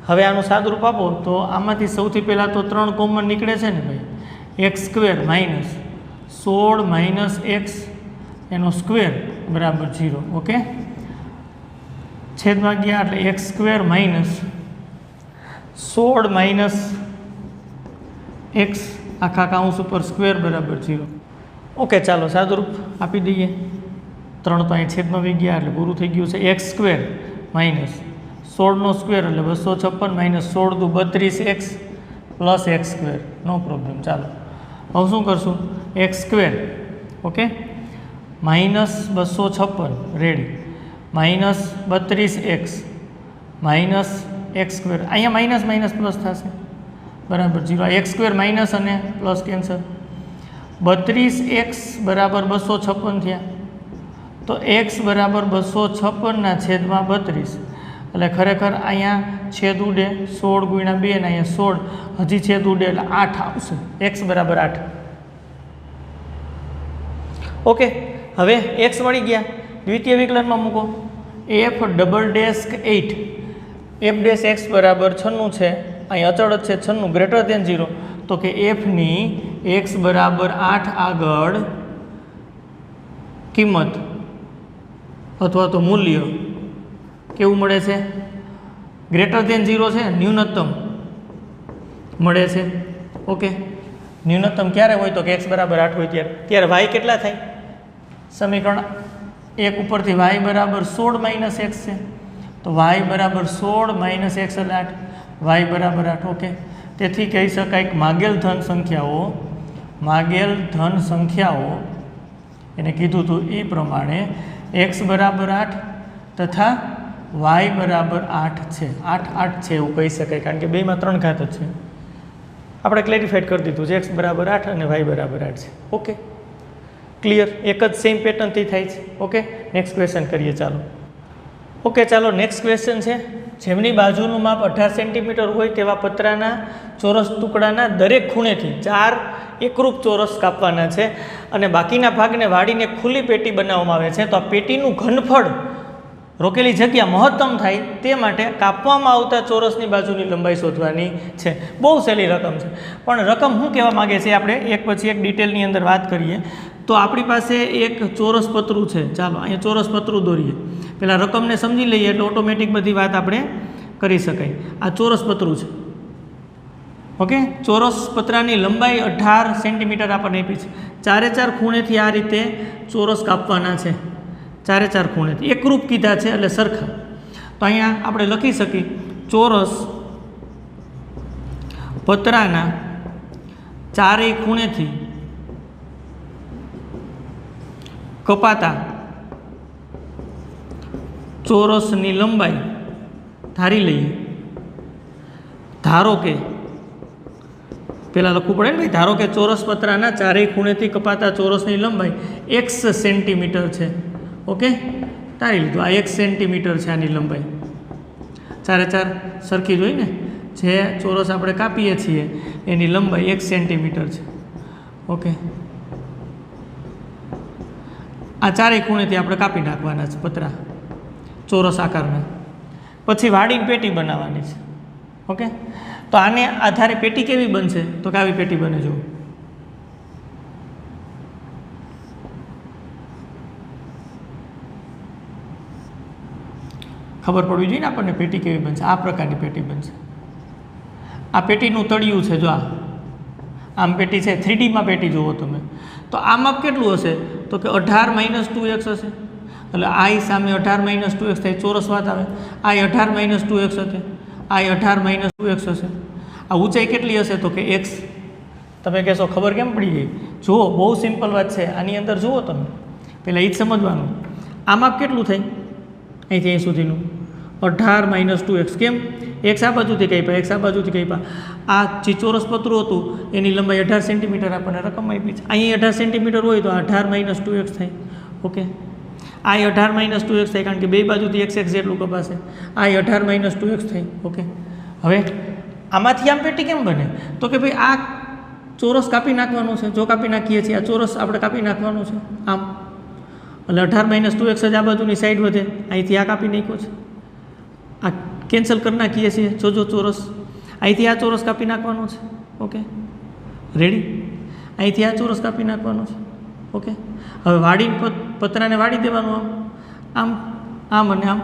S1: હવે આનું સાદુરૂપ આપો તો આમાંથી સૌથી પહેલાં તો 3 કોમન નીકળે છે ને ભાઈ. x² - 16 - x એનો સ્ક્વેર બરાબર 0. ઓકે, છેદમાં ગયા એટલે x² - 16 - x આખા કાઉન્સ ઉપર સ્ક્વેર બરાબર 0. ઓકે, ચાલો સાદુરૂપ આપી દઈએ. 3 તો અહીં છેદમાં વી ગયા એટલે પૂરું થઈ ગયું છે. x² - 16 નો સ્ક્વેર એટલે 256 - 16 × 32 x પ્લસ x². નો પ્રોબ્લેમ. ચાલો હવે શું કરશું? x². Okay, -256 ready -32x -x², અહીંયા માઇનસ માઇનસ પ્લસ થશે બરાબર 0, x² માઇનસ અને પ્લસ કેન્સલ, 32x બરાબર 256 થયા, તો x બરાબર 256 છેદમાં 32, એટલે ખરેખર અહીંયા છેદ ઉડે 16 ગુણ્યા 2 ને અહીંયા 16, હજી છેદ ઉડે એટલે 8 આવશે, x બરાબર 8. ઓકે, હવે x મળી ગયા, દ્વિતીય વિકલનમાં મૂકો, f double dash 8 f dash x બરાબર 96 છે, અહીં અચળ જ છે 96 ગ્રેટર દેન 0, તો કે f ની x બરાબર 8 આગળ કિંમત અથવા તો મૂલ્ય કેવું મળે છે, ગ્રેટર દેન 0 છે, ન્યૂનતમ મળે છે. ઓકે, ન્યૂનતમ ક્યારે હોય તો કે x બરાબર 8 હોય ત્યારે y કેટલા થાય, સમીકરણ 1 ઉપરથી y બરાબર 16 - x છે, તો y બરાબર 16 - x એટલે 8, y બરાબર 8. ઓકે, તેથી કહી શકાય કે માગેલ ધન સંખ્યાઓ એને કીધું હતું એ પ્રમાણે x બરાબર 8 તથા y બરાબર 8 છે, 8 8 છે એવું કહી શકાય, કારણ કે બેમાં 3 ઘાત જ છે. આપણે ક્લેરિફાઈડ કરી દીધું છે x બરાબર 8 અને y બરાબર 8 છે. ઓકે, ક્લિયર, એક જ સેમ પેટર્નથી થાય છે. ઓકે, નેક્સ્ટ ક્વેશ્ચન કરીએ ચાલો. ઓકે, ચાલો નેક્સ્ટ ક્વેશ્ચન છે, જેમની બાજુનું માપ 18 સેન્ટીમીટર હોય તેવા પતરાના ચોરસ ટુકડાના દરેક ખૂણેથી 4 એકરૂપ ચોરસ કાપવાના છે અને બાકીના ભાગને વાળીને ખુલ્લી પેટી બનાવવામાં આવે છે. તો આ પેટીનું ઘનફળ રોકેલી જગ્યા મહત્તમ થાય તે માટે કાપવામાં આવતા ચોરસની બાજુની લંબાઈ શોધવાની છે. બહુ સહેલી રકમ છે, પણ રકમ શું કહેવા માગે છે આપણે એક પછી એક ડિટેલની અંદર વાત કરીએ. તો આપણી પાસે એક ચોરસ પતરું છે, ચાલો અહીંયા ચોરસ પતરું દોરીએ, પહેલાં રકમને સમજી લઈએ એટલે ઓટોમેટિક બધી વાત આપણે કરી શકાય. આ ચોરસ પતરું છે. ઓકે, ચોરસ પતરાની લંબાઈ 18 સેન્ટીમીટર આપણને આપી છે, 4 ખૂણેથી આ રીતે ચોરસ કાપવાના છે, 4 ખૂણેથી એકરૂપ કીધા છે એટલે સરખા. તો અહીંયા આપણે લખી શકીએ ચોરસ પતરાના 4 ખૂણેથી કપાતા ચોરસની લંબાઈ ધારી લઈએ. ધારો કે પહેલાં લખવું પડે ને ભાઈ, ધારો કે ચોરસ પતરાના 4 ખૂણેથી કપાતા ચોરસની લંબાઈ x સેન્ટીમીટર છે. ઓકે, ધારી લીધું, આ 1 સેન્ટીમીટર છે આની લંબાઈ. 4 સરખી જોઈ ને, જે ચોરસ આપણે કાપીએ છીએ એની લંબાઈ 1 સેન્ટીમીટર છે. ઓકે, આ 4 ખૂણેથી આપણે કાપી નાખવાના છે પતરા ચોરસ આકારના, પછી વાડીને પેટી બનાવવાની છે. ઓકે, તો આને આધારે પેટી કેવી બનશે, તો કે આવી પેટી બને. જો ખબર પડવી જોઈએ ને આપણને પેટી કેવી બનશે, આ પ્રકારની પેટી બનશે. આ પેટીનું તળિયું છે, જો આમ પેટી છે, 3Dમાં પેટી જુઓ તમે, તો આ માપ કેટલું હશે, તો કે 18 - 2x હશે, એટલે આ સામે 18 - 2x થાય, ચોરસ વાત આવે. આ 18 - 2x હશે, આ 18 - 2x હશે. આ ઊંચાઈ કેટલી હશે, તો કે x. તમે કહેશો ખબર કેમ પડી ગઈ, જુઓ બહુ સિમ્પલ વાત છે, આની અંદર જુઓ તમે, પહેલાં એ જ સમજવાનું. આ માપ કેટલું થાય અહીંથી અહીં સુધીનું, 18 - 2x. કેમ, x આ બાજુથી કાપ્યા, x આ બાજુથી કાપ્યા. આ જે ચોરસ પતરું હતું એની લંબાઈ 18 સેન્ટીમીટર આપણને રકમ આપી છે. અહીં 18 સેન્ટીમીટર હોય તો 18 - 2x થાય. ઓકે, આ 18 - 2x થાય, કારણ કે બે બાજુથી x જેટલું કપાશે. આ 18 - 2x થાય. ઓકે, હવે આમાંથી આમ પેટી કેમ બને, તો કે ભાઈ આ ચોરસ કાપી નાખવાનું છે. જો કાપી નાખીએ છીએ, આ ચોરસ આપણે કાપી નાખવાનું છે આમ, એટલે 18 - 2x જ આ બાજુની સાઈડ વધે. અહીંથી આ કાપી નાખ્યો છે, આ કેન્સલ કરી નાખીએ છીએ. જો ચોરસ અહીંથી આ ચોરસ કાપી નાખવાનો છે. ઓકે, રેડી, અહીંથી આ ચોરસ કાપી નાખવાનો છે. ઓકે, હવે વાડી પતરાને વાળી દેવાનું, આમ આમ અને આમ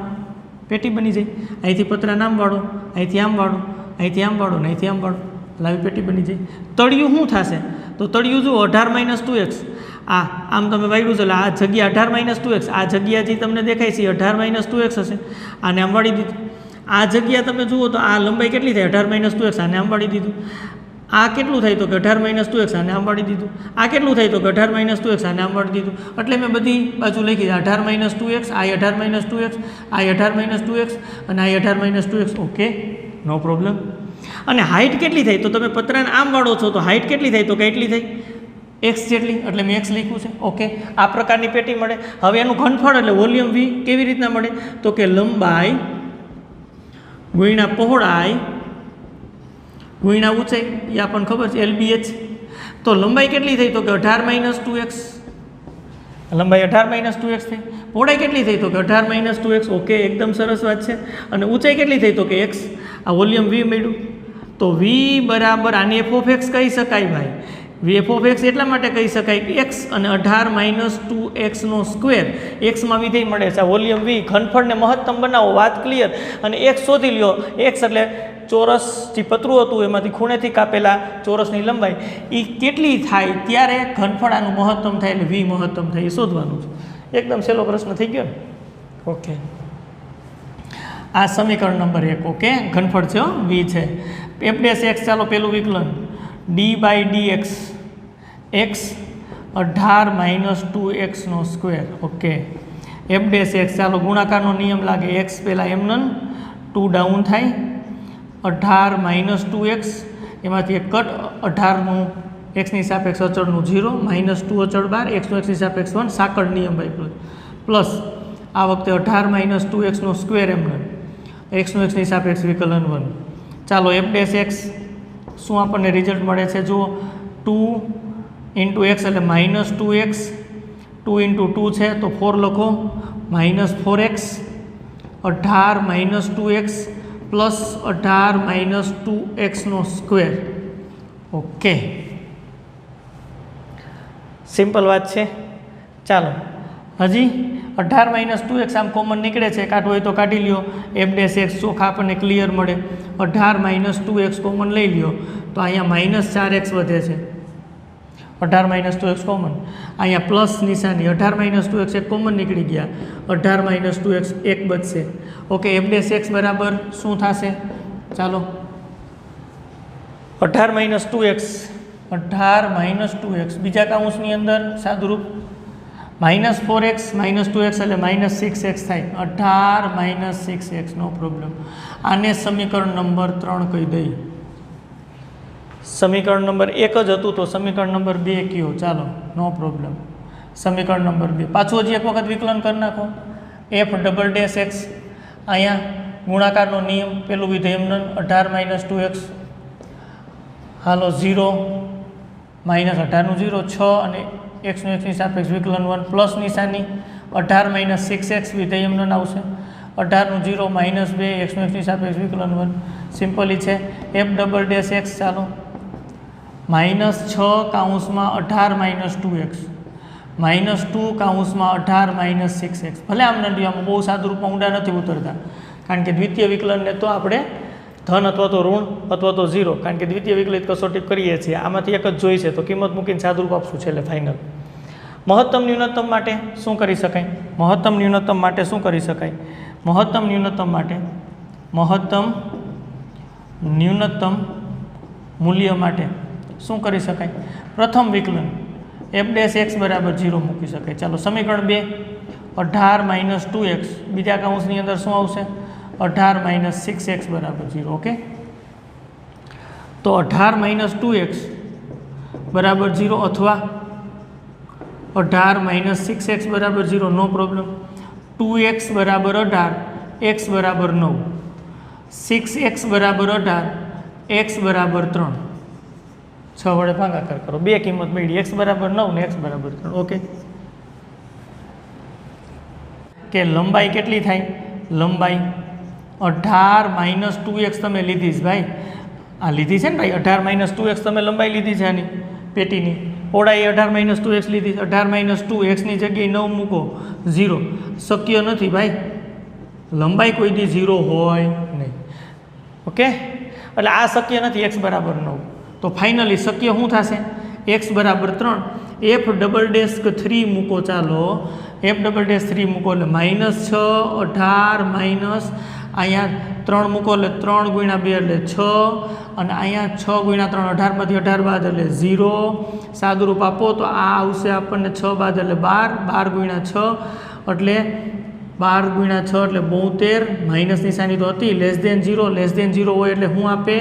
S1: પેટી બની જાય. અહીંથી પતરાને આમ વાળો, અહીંથી આમ વાળો, અહીંથી આમ વાળો ને અહીંથી આમ વાળો, એટલે આવી પેટી બની જાય. તળિયું શું થશે, તો તળિયું જુઓ 18 - 2x. આમ તમે વાળ્યું છે એટલે આ જગ્યા 18 - 2x, આ જગ્યા જે તમને દેખાય છે 18 - 2x હશે. આને આમ વાળી દીધું. આ જગ્યા તમે જુઓ તો આ લંબાઈ કેટલી થાય, 18 - 2x, આને આમ વાળી દીધું. આ કેટલું થાય તો કે 18 - 2x આને આમ વાળી દીધું. આ કેટલું થાય તો કે 18 - 2x આને આમ વાળી દીધું. એટલે મેં બધી બાજુ લખી 18 - 2x, આ 18 - 2x, આ 18 - 2x અને આ 18 - 2x. Okay, no problem. અને હાઇટ કેટલી થઈ તો તમે પતરાને આમ વાળો છો તો હાઇટ કેટલી થઈ તો કે એટલી થઈ એક્સ જેટલી, એટલે મેં એક્સ લખ્યું છે. ઓકે, આ પ્રકારની પેટી મળે. હવે એનું ઘનફળ એટલે વોલ્યુમ વી કેવી રીતના મળે તો કે લંબાઈ ગુણ્યા પહોળાઈ ગુણ્યા ઊંચાઈ, એ આપણને ખબર છે LBH. તો લંબાઈ કેટલી થઈ તો કે 18 - 2x, લંબાઈ 18 - 2x થઈ. પહોળાઈ કેટલી થઈ તો કે 18 - 2x. ઓકે, એકદમ સરસ વાત છે. અને ઊંચાઈ કેટલી થઈ તો કે x. આ વોલ્યુમ વી મળ્યું. તો વી બરાબર આને f(x) કહી શકાય ભાઈ. વી f(x) એટલા માટે કહી શકાય કે x અને 18 - 2x નો સ્ક્વેર. એક્સમાં વિધેય મળે છે. આ વોલ્યુમ વી ઘનફળને મહત્તમ બનાવો, વાત ક્લિયર. અને x શોધી લ્યો. x એટલે ચોરસ જે પતરું હતું એમાંથી ખૂણેથી કાપેલા ચોરસની લંબાઈ એ કેટલી થાય ત્યારે ઘનફળ આનું મહત્તમ થાય એટલે વી મહત્તમ થાય એ શોધવાનું છે. એકદમ સહેલો પ્રશ્ન થઈ ગયો ને. ઓકે, આ સમીકરણ નંબર 1. ઓકે, ઘનફળ છે વી છે. f'(x) ચાલો પેલું વિકલન d/dx x 18 - 2x નો સ્ક્વેર. ઓકે, f'(x) ચાલો ગુણાકારનો નિયમ લાગે. x પહેલાં એમનન 2 ડાઉન થાય 18 - 2x એમાંથી એક કટ 18નું એક્સની સાપેક્ષ અચળનું 0 -2 અચળ 12 એક્સનું એક્સની સાપેક્ષ 1 સાંકળ નિયમ વાપર્યો પ્લસ આ વખતે 18 - 2x નો સ્ક્વેર એમનન એક્સનું એક્સની સાપેક્ષ વિકલન 1. ચાલો f'(x) શું આપણને રિઝલ્ટ મળે છે જુઓ. 2 × x એટલે -2x, 2 × 2 છે તો 4 લખો, -4x 18 - 2x પ્લસ 18 - 2x નો સ્ક્વેર. ઓકે, સિમ્પલ વાત છે. ચાલો હજી 18 - 2x આમ કોમન નીકળે છે, કાઢવું હોય તો કાઢી લ્યો. f'(x) ચોખા આપણને ક્લિયર મળે. 18 - 2x કોમન લઈ લ્યો તો અહીંયા -4x વધે છે. 18 - 2x કોમન, અહીંયા પ્લસ નિશાની 18 - 2x એક કોમન નીકળી ગયા. 18 - 2x એક બચશે. ઓકે, f'(x) બરાબર શું થશે ચાલો 18 - 2x 18 - 2x બીજા કાઉન્સની અંદર સાદુરૂપ -4x -2x એટલે -6x થાય. 18 - 6x નો પ્રોબ્લેમ. આને સમીકરણ નંબર 3 કહી દઈએ. સમીકરણ નંબર 1 જ હતું તો સમીકરણ નંબર 2 કયો ચાલો, નો પ્રોબ્લેમ. સમીકરણ નંબર 2 પાછું હજી એક વખત વિકલન કરી નાખો. f'(x) અહીંયા ગુણાકારનો નિયમ પેલું વિધેય એમનન 18 - 2x હાલો 0 -18નું 0 6 અને એક્સનું એક્સની સાપેક્ષ વિકલન 1 પ્લસ નિશાની 18 - 6x વિધેય એમનન આવશે. 18નું 0 -2 એક્સનું એક્સની સાપેક્ષ વિકલન 1 સિમ્પલી છે. f'(x) ચાલો -6 કૌંસમાં 18 - 2x -2 કૌંસમાં 18 - 6x. ભલે આમ નથી, આમાં બહુ સાદું રૂપમાં ઊંડા નથી ઉતરતા કારણ કે દ્વિતીય વિકલનને તો આપણે ધન અથવા તો ઋણ અથવા તો 0 કારણ કે દ્વિતીય વિકલિત કસોટી કરીએ છીએ. આમાંથી એક જ જોઈ છે તો કિંમત મૂકીને સાદુરૂપ આપશું છેલ્લે ફાઇનલ. મહત્તમ ન્યૂનતમ માટે શું કરી શકાય? મહત્તમ ન્યૂનતમ માટે શું કરી શકાય? મહત્તમ ન્યૂનતમ માટે મહત્તમ ન્યૂનતમ મૂલ્ય માટે શું કરી શકાય? પ્રથમ વિકલન f'(x) બરાબર 0 મૂકી શકાય. ચાલો સમીકરણ 2 18 - 2x બીજા કાઉન્સની અંદર શું આવશે? 18 - 6x બરાબર 0. ઓકે, તો 18 - 2x બરાબર 0 અથવા 18 - 6x બરાબર 0 નો પ્રોબ્લેમ. 2x બરાબર 18 x બરાબર 9, 6x બરાબર 18 x બરાબર 3. 6 વડે ભાગાકાર કરો, બે કિંમત મળી x બરાબર 9 ને x બરાબર 3. ઓકે, કે લંબાઈ કેટલી થાય? લંબાઈ 18 - 2x તમે લીધી છે ભાઈ, આ લીધી છે ને ભાઈ 18 - 2x તમે લંબાઈ લીધી છે આની પેટીની. પહોળાઈ 18 - 2x લીધી. 18 - 2 x ની જગ્યાએ 9 મૂકો 0. શક્ય નથી ભાઈ, લંબાઈ કોઈ દી 0 હોય નહીં. ઓકે, એટલે આ શક્ય નથી x બરાબર 9. તો ફાઇનલી શક્ય શું થશે? x બરાબર 3. f'(3) મૂકો. ચાલો f'(3) મૂકો એટલે -6 18 - અહીંયા 3 મૂકો એટલે 3 ગુણ્યા 2 એટલે 6, અને અહીંયા 6 ગુણ્યા 3 18માંથી 18 બાદ એટલે 0, સાદુરૂપ આપો તો આ આવશે આપણને 6 બાદ એટલે 12, 12 ગુણ્યા 6 એટલે 12 ગુણ્યા 6 એટલે 72, માઇનસ નિશાની તો હતી, લેસ દેન 0 હોય એટલે શું આપે?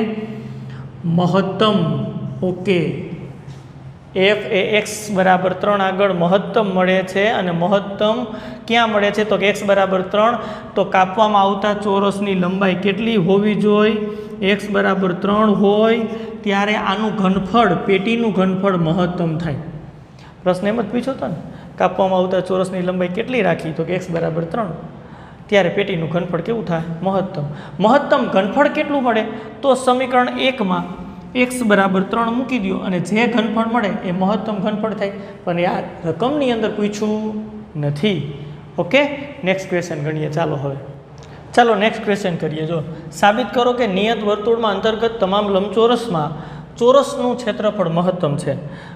S1: મહત્તમ. ઓકે, એફ એ એક્સ બરાબર 3 આગળ મહત્તમ મળે છે, અને મહત્તમ ક્યાં મળે છે? તો કે એક્સ બરાબર 3, તો કાપવામાં આવતા ચોરસની લંબાઈ કેટલી હોવી જોઈએ? એક્સ બરાબર 3 હોય ત્યારે આનું ઘનફળ, પેટીનું ઘનફળ મહત્તમ થાય. પ્રશ્ન એમ જ પૂછ્યો હતો ને, કાપવામાં આવતા ચોરસની લંબાઈ કેટલી રાખી? તો કે એક્સ બરાબર 3, ત્યારે પેટીનું ઘનફળ કેવું થાય? મહત્તમ. મહત્તમ ઘનફળ કેટલું મળે? તો સમીકરણ 1માં એક્સ બરાબર 3 મૂકી દો અને જે ઘનફળ મળે એ મહત્તમ ઘનફળ થાય, પણ યાર રકમની અંદર પૂછ્યું નથી. ઓકે, નેક્સ્ટ ક્વેશ્ચન ગણીએ. ચાલો નેક્સ્ટ ક્વેશ્ચન કરીએ. જો સાબિત કરો કે નિયત વર્તુળમાં અંતર્ગત તમામ લંબચોરસમાં ચોરસનું ક્ષેત્રફળ મહત્તમ છે.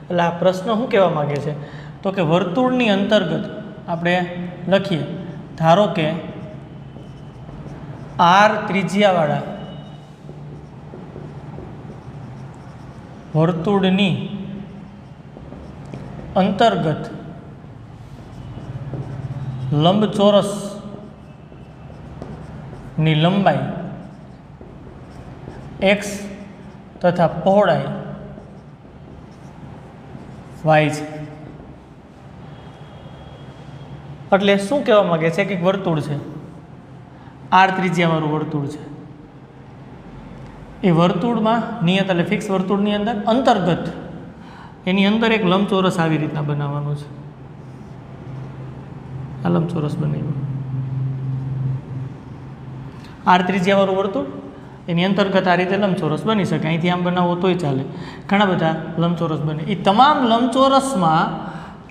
S1: એટલે આ પ્રશ્ન શું કહેવા માગે છે? તો કે વર્તુળની અંતર્ગત આપણે લખીએ, ધારો કે આર ત્રિજ્યાવાળા વર્તુળની અંતર્ગત લંબચોરસની લંબાઈ x તથા પહોળાઈ y છે. એટલે શું કહેવા માગે છે કે વર્તુળ છે, આર ત્રિજ્યાવાળું વર્તુળ છે. એ વર્તુળમાં નિયત એટલે ફિક્સ વર્તુળની અંદર અંતર્ગત એની અંદર એક લંબચોરસ આવી રીતના બનાવવાનું છે. આ લંબચોરસ બનાવ્યું, આર ત્રિજ્યાવાળું વર્તુળ, એની અંતર્ગત આ રીતે લંબચોરસ બની શકે. અહીંથી આમ બનાવો તોય ચાલે, ઘણા બધા લંબચોરસ બને. એ તમામ લંબચોરસમાં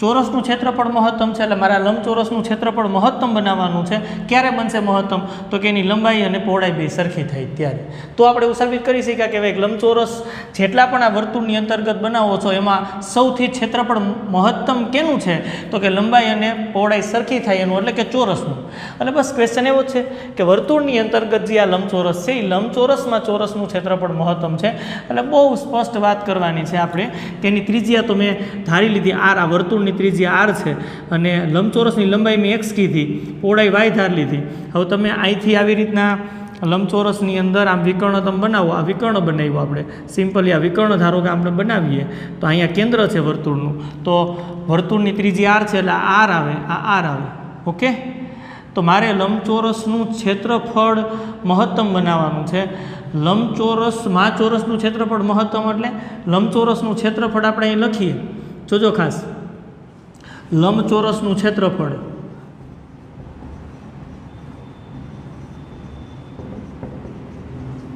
S1: ચોરસનું ક્ષેત્રફળ મહત્તમ છે, એટલે મારા લંબચોરસનું ક્ષેત્રફળ મહત્તમ બનાવવાનું છે. ક્યારે બનશે મહત્તમ? તો કે એની લંબાઈ અને પહોળાઈ બે સરખી થાય ત્યારે. તો આપણે એવું સાબિત કરી શકીએ કે ભાઈ લંબચોરસ જેટલા પણ આ વર્તુળની અંતર્ગત બનાવો છો એમાં સૌથી ક્ષેત્રફળ મહત્તમ કેનું છે? તો કે લંબાઈ અને પહોળાઈ સરખી થાય એનું, એટલે કે ચોરસનું. અને બસ ક્વેશ્ચન એવો છે કે વર્તુળની અંતર્ગત જે આ લંબચોરસ છે એ લંબચોરસમાં ચોરસનું ક્ષેત્રફળ મહત્તમ છે. એટલે બહુ સ્પષ્ટ વાત કરવાની છે આપણે કે એની ત્રિજ્યા તો મેં ધારી લીધી, આર આ વર્તુળની ત્રિજ્યા આર છે, અને લંબચોરસની લંબાઈ મેં એક્સ કીધી, પહોળાઈ વાય ધાર લીધી. હવે તમે અહીંથી આવી રીતના લંબચોરસની અંદર આમ વિકર્ણ તમે બનાવો, આ વિકર્ણ બનાવ્યું આપણે સિમ્પલી, આ વિકર્ણ ધારો કે આપણે બનાવીએ તો અહીંયા કેન્દ્ર છે વર્તુળનું, તો વર્તુળની ત્રિજ્યા આર છે એટલે આર આવે, આ આર આવે. ઓકે, તો મારે લંબચોરસનું ક્ષેત્રફળ મહત્તમ બનાવવાનું છે. લંબચોરસમાં ચોરસનું ક્ષેત્રફળ મહત્તમ એટલે લંબચોરસનું ક્ષેત્રફળ આપણે અહીં લખીએ, જોજો ખાસ, લંબચોરસનું ક્ષેત્રફળ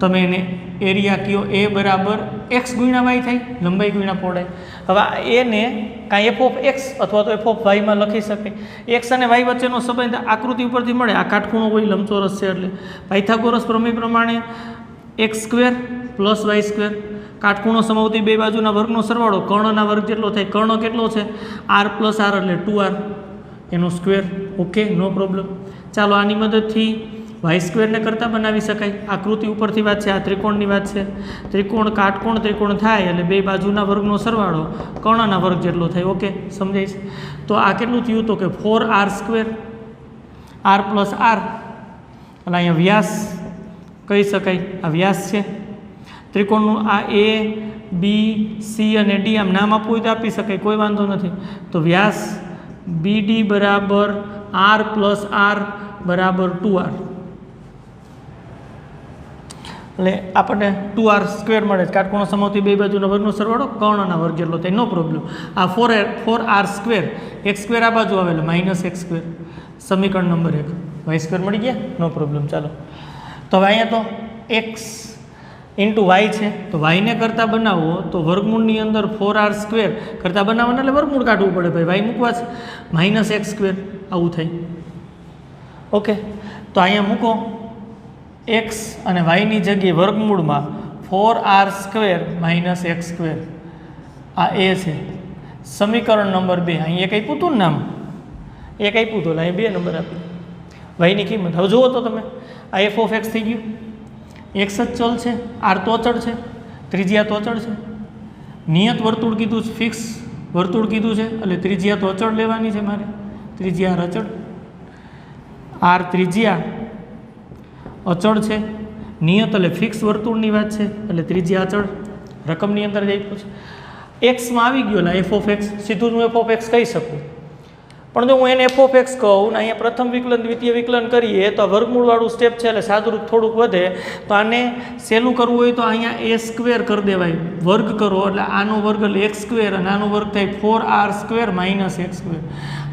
S1: તમે એને એરિયા કયો, એ બરાબર એક્સ ગુણ્યા વાય થાય, લંબાઈ ગુણ્યા પહોળાઈ. હવે એને કાંઈ એફ ઓફ એક્સ અથવા તો એફ ઓફ વાયમાં લખી શકાય. એક્સ અને વાય વચ્ચેનો સંબંધ આકૃતિ ઉપરથી મળે. આ કાટખૂણો કોઈ લંબચોરસ છે એટલે પાયથાગોરસ પ્રમેય પ્રમાણે X square plus Y square, કાટખૂણો સમાવતી બે બાજુના વર્ગનો સરવાળો કર્ણના વર્ગ જેટલો થાય. કર્ણ કેટલો છે? આર પ્લસ આર એટલે 2r એનો સ્ક્વેર. Okay, no problem. ચાલો આની મદદથી વાય સ્ક્વેરને કરતાં બનાવી શકાય. આકૃતિ ઉપરથી વાત છે, આ ત્રિકોણની વાત છે. ત્રિકોણ કાટકોણ ત્રિકોણ થાય એટલે બે બાજુના વર્ગનો સરવાળો કર્ણના વર્ગ જેટલો થાય. ઓકે, સમજાય છે? તો આ કેટલું થયું? તો કે 4r square, R plus R, એટલે અહીંયા વ્યાસ કહી શકાય, આ વ્યાસ છે ત્રિકોણનું. આ એ બી સી અને ડી આમ નામ આપવું હોય તો આપી શકાય, કોઈ વાંધો નથી. તો વ્યાસ બી ડી બરાબર આર પ્લસ આર બરાબર 2r, એટલે આપણને 2r સ્ક્વેર મળે છે. કાટખૂણો સમાવતી બે બાજુના વર્ગનો સરવાળો કર્ણના વર્ગ જેટલો થાય, નો પ્રોબ્લેમ. આ 4r સ્ક્વેર, એક્સ સ્ક્વેર આ બાજુ આવે એટલે માઇનસ એક્સ સ્ક્વેર, સમીકરણ નંબર 1. વાય સ્ક્વેર મળી ગયા, નો પ્રોબ્લેમ. ચાલો, તો હવે અહીંયા તો એક્સ ઇન્ટુ વાય છે, તો વાયને કરતાં બનાવો તો વર્ગમૂળની અંદર 4r સ્ક્વેર કરતાં બનાવવાના એટલે વર્ગમૂળ કાઢવું પડે ભાઈ, વાય મૂકવા છે, માઇનસ એક્સ સ્ક્વેર આવું થાય. ઓકે, તો અહીંયા મૂકો એક્સ અને વાયની જગ્યાએ વર્ગમૂળમાં 4r square minus x square, આ એ છે. સમીકરણ નંબર 2, અહીં એક આપ્યું હતું ને નામ, એક આપ્યું હતું એટલે અહીં 2 નંબર આપ્યું. વાયની કિંમત. હવે જુઓ તો તમે આ એફ ઓફ એક્સ થઈ ગયું, એક્સ જ ચલ છે, આર તો અચળ છે, ત્રિજ્યા તો અચળ છે, નિયત વર્તુળ કીધું છે, ફિક્સ વર્તુળ કીધું છે, એટલે ત્રિજ્યા તો અચળ લેવાની છે મારે, ત્રિજ્યા આર અચળ, આર ત્રિજ્યા અચળ છે, નિયત એટલે ફિક્સ વર્તુળની વાત છે, એટલે ત્રિજ્યા અચળ રકમની અંદર જ આપ્યું છે. એક્સમાં આવી ગયો એફ ઓફ એક્સ, સીધું જ હું એફ ઓફ એક્સ કહી શકું. પણ જો હું એને એફ ઓફ એક્સ કહું ને અહીંયા પ્રથમ વિકલન દ્વિતીય વિકલન કરીએ તો વર્ગમૂળવાળું સ્ટેપ છે એટલે સાદુરૂપ થોડુંક વધે. તો આને સહેલું કરવું હોય તો અહીંયા એ સ્ક્વેર કરી દેવાય, વર્ગ કરો એટલે આનો વર્ગ એટલે એક્સ સ્ક્વેર અને આનો વર્ગ થાય 4r square minus x square.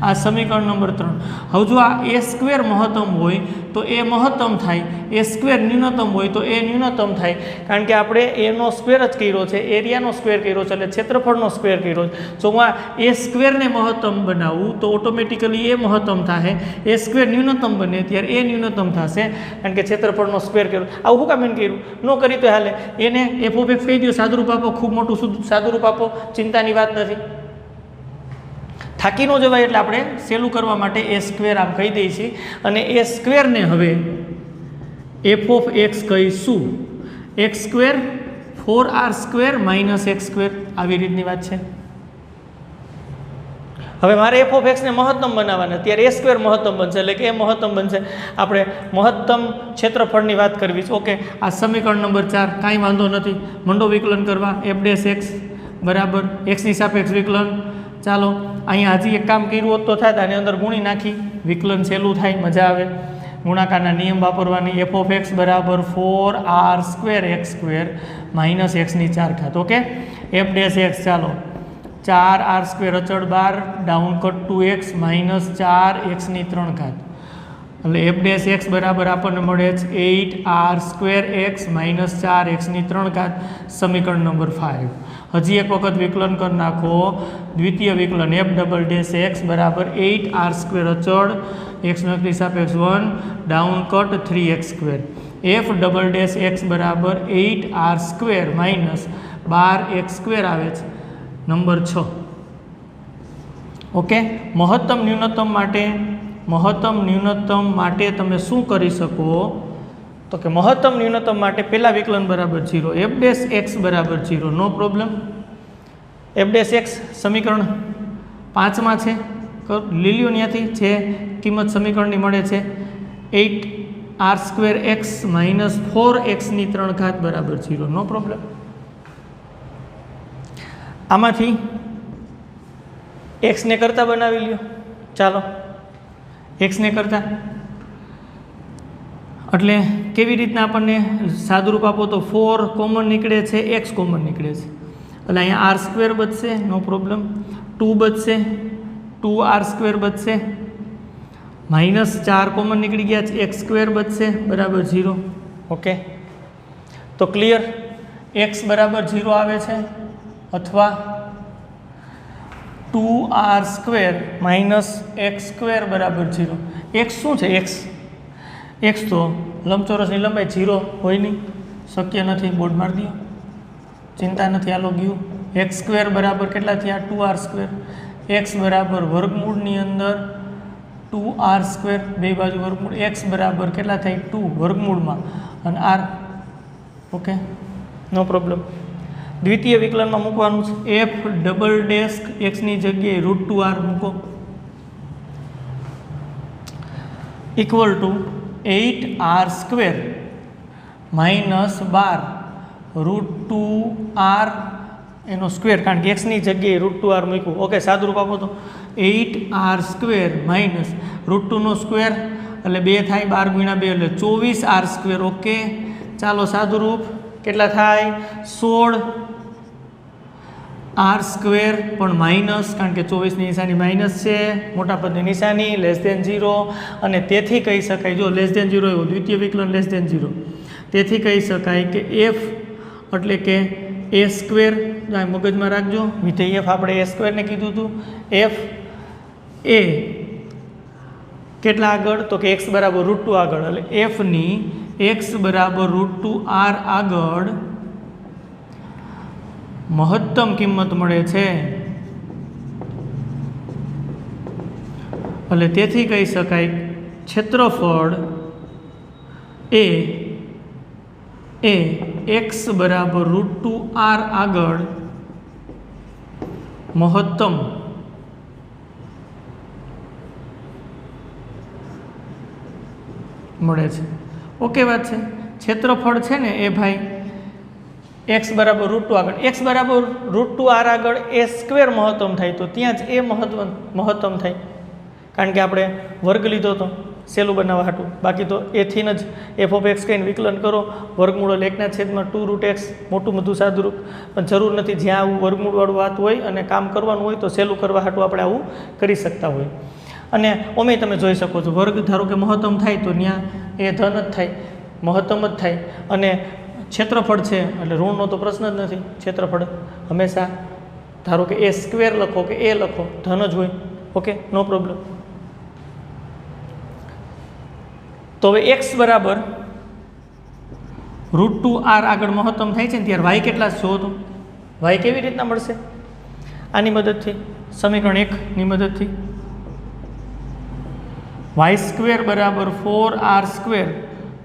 S1: આ સમીકરણ નંબર 3. હવે જો આ એ સ્ક્વેર મહત્તમ હોય તો એ મહત્તમ થાય, એ સ્ક્વેર ન્યૂનતમ હોય તો એ ન્યૂનતમ થાય, કારણ કે આપણે એનો સ્ક્વેર જ કર્યો છે, એરિયાનો સ્ક્વેર કર્યો છે, એટલે ક્ષેત્રફળનો સ્ક્વેર કર્યો છે. જો હું આ એ સ્ક્વેરને મહત્તમ બનાવું તો ઓટોમેટિકલી એ મહત્તમ થાય, એ સ્ક્વેર ન્યૂનતમ બને ત્યારે એ ન્યૂનતમ થશે, કારણ કે ક્ષેત્રફળનો સ્ક્વેર કર્યો. આવું શું કામ એને કર્યું? ન કરી તો હાલે, એને એફ ઓફ એક્સ કહી દો, સાદુરૂપ આપો, ખૂબ મોટું સાદુરૂપ આપો, ચિંતાની વાત નથી. થાકી ન જવાય એટલે આપણે સહેલું કરવા માટે એ સ્ક્વેર આમ કહી દઈએ છીએ, અને એ સ્ક્વેરને હવે એફ ઓફ એક્સ કહીશું, x square 4r square minus x square, આવી રીતની વાત છે. હવે મારે એફ ઓફ એક્સને મહત્તમ બનાવવાના, ત્યારે એ સ્ક્વેર મહત્તમ બનશે, એટલે કે એ મહત્તમ બનશે. આપણે મહત્તમ ક્ષેત્રફળની વાત કરવી છે. ઓકે, આ સમીકરણ નંબર 4, કાંઈ વાંધો નથી, મંડો વિકલન કરવા, એફ ડેશ એક્સ બરાબર એક્સની સાપેક્ષ વિકલન. ચાલો અહીંયા હજી એક કામ કર્યું હોત તો થાય, આની અંદર ગુણી નાખી, વિકલન સહેલું થાય, મજા આવે. ગુણાકારના નિયમ વાપરવાની. એફ ઓફ એક્સ બરાબર 4r square X square minus એક્સની 4 ઘાત. ઓકે, એફ ડેશ એક્સ, ચાલો 4r સ્ક્વેર અચળ 12 down cut 2x minus 4x ની 3 ઘાત, એટલે એફ ડેશ એક્સ બરાબર આપણને મળે છે 8r square x minus 4x ની 3 ઘાત, સમીકરણ નંબર 5. હજી એક વખત વિકલન કરી નાખો, દ્વિતીય વિકલન એફ ડબલ ડેશ એક્સ બરાબર 8r સ્ક્વેર અચળ x સાપેક્ષ 1 down cut 3x square, F double dash x બરાબર 8r square minus 12x square આવે છે, નંબર 6. ઓકે, મહત્તમ ન્યૂનતમ માટે તમે શું કરી શકો? તો કે મહત્તમ ન્યૂનતમ માટે પહેલા વિકલન બરાબર 0, એફ ડેશ એક્સ બરાબર 0, નો પ્રોબ્લેમ. એફ ડેશ એક્સ સમીકરણ 5માં છે, લીલીઓ ત્યાંથી છે, કિંમત સમીકરણની મળે છે 8r square x minus 4x ની 3 ઘાત બરાબર 0, નો પ્રોબ્લેમ. આમાંથી એક્સને કરતાં બનાવી લ્યો. ચાલો એક્સને કરતાં, એટલે કેવી રીતના આપણને સાદુરૂપ આપો તો 4 કોમન નીકળે છે, એક્સ કોમન નીકળે છે, એટલે અહીંયા આર સ્ક્વેર બચશે, નો પ્રોબ્લેમ. 2 બચશે, 2r સ્ક્વેર બચશે, માઇનસ 4 કોમન નીકળી ગયા છે, એક્સ સ્ક્વેર બચશે બરાબર 0. ઓકે, તો ક્લિયર, એક્સ બરાબર 0 આવે છે, અથવા 2r square minus x square બરાબર 0. એક્સ શું છે? એક્સ તો લંબચોરસની લંબાઈ 0 હોય નહીં, શક્ય નથી, બોર્ડ મારી દો, ચિંતા નથી, આલો ગયું. એક્સ સ્ક્વેર બરાબર કેટલા થયા? 2r square. એક્સ બરાબર વર્ગમૂળની અંદર 2r સ્ક્વેર, બે બાજુ વર્ગમૂળ, એક્સ બરાબર કેટલા થાય? 2 વર્ગમૂળમાં અને r. Okay, no problem. દ્વિતીય વિકલનમાં મૂકવાનું છે, એફ ડબલ ડેશ એક્સની જગ્યાએ √2r મૂકો, equal to 8r square minus 12 √2r એનો સ્ક્વેર, કારણ કે એક્સની જગ્યાએ √2r મૂક્યું. ઓકે, સાદુરૂપ આપો તો 8r સ્ક્વેર માઇનસ √2નો સ્ક્વેર એટલે 2 થાય, 12 ગુણ્યા 2 એટલે 24r સ્ક્વેર. ઓકે, ચાલો સાદુરૂપ કેટલા થાય? 16r સ્ક્વેર, પણ માઇનસ, કારણ કે 24ની નિશાની માઇનસ છે, મોટા પદની નિશાની <0, અને તેથી કહી શકાય, જો <0 એવું દ્વિતીય વિકલન <0, તેથી કહી શકાય કે એફ એટલે કે એ સ્ક્વેર, મગજમાં રાખજો, વિધેય એફ આપણે એ સ્ક્વેરને કીધું હતું, એફ એ કેટલા આગળ? તો કે એક્સ બરાબર √2 આગળ, એટલે એફની એક્સ બરાબર √2r આગળ મહત્તમ કિંમત મળે છે, એટલે તેથી કહી શકાય ક્ષેત્રફળ એ x બરાબર √2r આગળ મહત્તમ મળે છે. ઓકે વાત છે. ક્ષેત્રફળ છે ને એ ભાઈ x બરાબર √2 આગળ, x બરાબર √2r આગળ એ સ્ક્વેર મહત્તમ થાય તો ત્યાં જ એ મહત્તમ થાય, કારણ કે આપણે વર્ગ લીધો હતો સહેલું બનાવવા હાટું. બાકી તો એથી જ f(x) કહીને વિકલન કરો, વર્ગમૂળ 1/2√x, મોટું બધું સાદુરૂપ. પણ જરૂર નથી, જ્યાં આવું વર્ગમૂળવાળું વાત હોય અને કામ કરવાનું હોય તો સહેલું કરવા હાટું આપણે આવું કરી શકતા હોય. અને ઓમે તમે જોઈ શકો છો, વર્ગ ધારો કે મહત્તમ થાય તો ત્યાં એ ધન જ થાય, મહત્તમ જ થાય. અને ક્ષેત્રફળ છે એટલે ઋણનો તો પ્રશ્ન જ નથી. ક્ષેત્રફળ હંમેશા ધારો કે એ સ્ક્વેર લખો કે એ લખો, ધન જ હોય. Okay, no problem. તો હવે x બરાબર √2r આગળ મહત્તમ થાય છે ને ત્યારે y કેટલા છો તો y કેવી રીતના મળશે? આની મદદથી, સમીકરણ 1 ની મદદથી y² બરાબર 4r²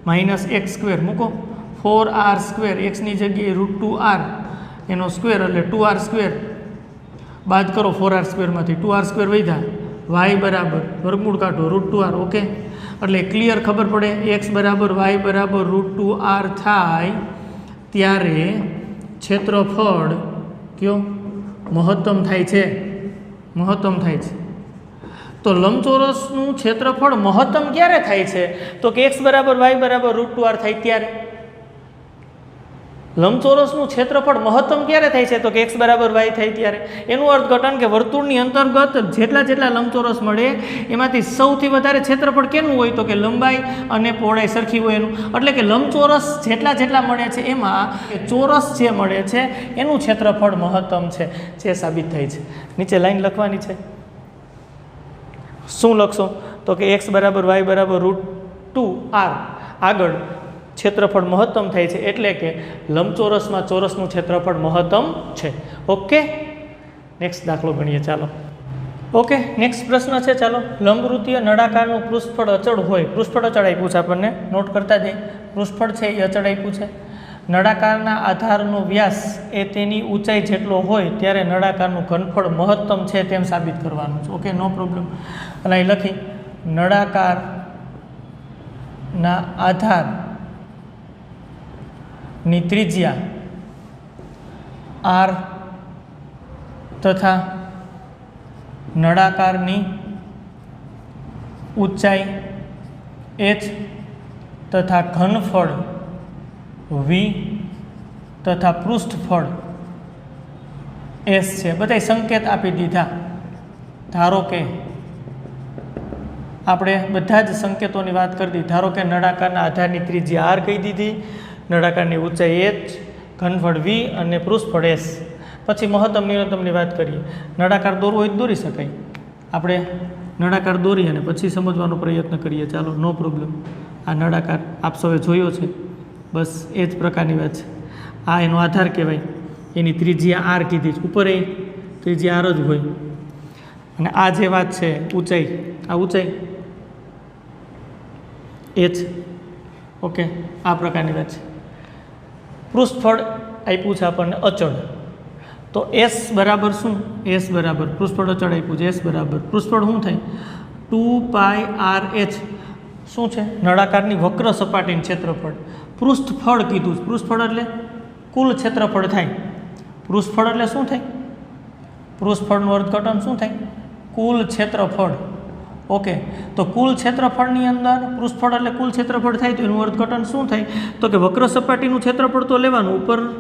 S1: માઇનસ x² મૂકો. 4r², x ની જગ્યાએ √2r એનો સ્ક્વેર એટલે 2r², બાદ કરો 4r² માંથી 2r² વધ્યા, y બરાબર વર્ગમૂળ કાઢો √2r. ઓકે, એટલે ક્લિયર ખબર પડે x બરાબર y બરાબર √2r થાય ત્યારે ક્ષેત્રફળ કયો મહત્તમ થાય છે, મહત્તમ થાય છે. તો લંબચોરસનું ક્ષેત્રફળ મહત્તમ ક્યારે થાય છે? તો કે x બરાબર y બરાબર √2r થાય ત્યારે. લંબચોરસનું ક્ષેત્રફળ મહત્તમ ક્યારે થાય છે? તો કે x બરાબર y થાય ત્યારે. એનું અર્થઘટન કે વર્તુળની અંતર્ગત જેટલા લંબચોરસ મળે એમાંથી સૌથી વધારે ક્ષેત્રફળ કેનું હોય? તો કે લંબાઈ અને પહોળાઈ સરખી હોય એનું. એટલે કે લંબચોરસ જેટલા મળે છે એમાં ચોરસ જે મળે છે એનું ક્ષેત્રફળ મહત્તમ છે, જે સાબિત થાય છે. નીચે લાઈન લખવાની છે. શું લખશો? તો કે x બરાબર y બરાબર √2r આગળ ક્ષેત્રફળ મહત્તમ થાય છે, એટલે કે લંબચોરસમાં ચોરસનું ક્ષેત્રફળ મહત્તમ છે. ઓકે, નેક્સ્ટ દાખલો ગણીએ. ચાલો. ઓકે, નેક્સ્ટ પ્રશ્ન છે. ચાલો, લંબવૃત્તીય નળાકારનું પૃષ્ઠફળ અચળ હોય. પૃષ્ઠફળ અચળ આપ્યું છે આપણને, નોટ કરતા જઈએ. પૃષ્ઠફળ છે એ અચળ આપ્યું છે. નળાકારના આધારનો વ્યાસ એ તેની ઊંચાઈ જેટલો હોય ત્યારે નળાકારનું ઘનફળ મહત્તમ છે તેમ સાબિત કરવાનું છે. Okay, no problem. અને અહીં લખી નળાકારના આધારની ત્રિજ્યા r તથા નળાકારની ઊંચાઈ h તથા ઘનફળ v તથા પૃષ્ઠફળ s છે. બધા સંકેત આપી દીધા. ધારો કે આપણે બધા જ સંકેતોની વાત કરી દીધી. ધારો કે નળાકારના આધારની ત્રિજ્યા r કહી દીધી, નળાકારની ઊંચાઈ h, ઘનફળ v અને પૃષ્ઠફળ s. પછી મહત્તમ ન્યૂનતમની વાત કરીએ. નળાકાર દોરવો હોય તો દોરી શકાય. આપણે નળાકાર દોરી અને પછી સમજવાનો પ્રયત્ન કરીએ. ચાલો, નો પ્રોબ્લેમ. આ નળાકાર આપ સૌએ જોયો છે, બસ એ જ પ્રકારની વાત છે. આ એનો આધાર કહેવાય, એની ત્રિજ્યા r કીધી છે, ઉપર એ ત્રિજ્યા r જ હોય. અને આ જે વાત છે ઊંચાઈ, આ ઊંચાઈ h. ઓકે, આ પ્રકારની વાત છે. પૃષ્ઠફળ આપ્યું છે આપણને અચળ. તો s બરાબર શું? s બરાબર પૃષ્ઠફળ અચળ આપ્યું છે. s બરાબર પૃષ્ઠફળ શું થાય? 2πrh. શું છે? નળાકારની વક્ર સપાટીનું ક્ષેત્રફળ. પૃષ્ઠફળ કીધું. પૃષ્ઠફળ એટલે કુલ ક્ષેત્રફળ થાય. પૃષ્ઠફળ એટલે શું થાય? પૃષ્ઠફળનું અર્થઘટન શું થાય? કુલ ક્ષેત્રફળ. ઓકે, તો કુલ ક્ષેત્રફળની અંદર પૃષ્ઠફળ એટલે કુલ ક્ષેત્રફળ થાય તો એનું અર્થઘટન શું થાય? તો કે વક્ર સપાટીનું ક્ષેત્રફળ તો લેવાનું, ઉપરનું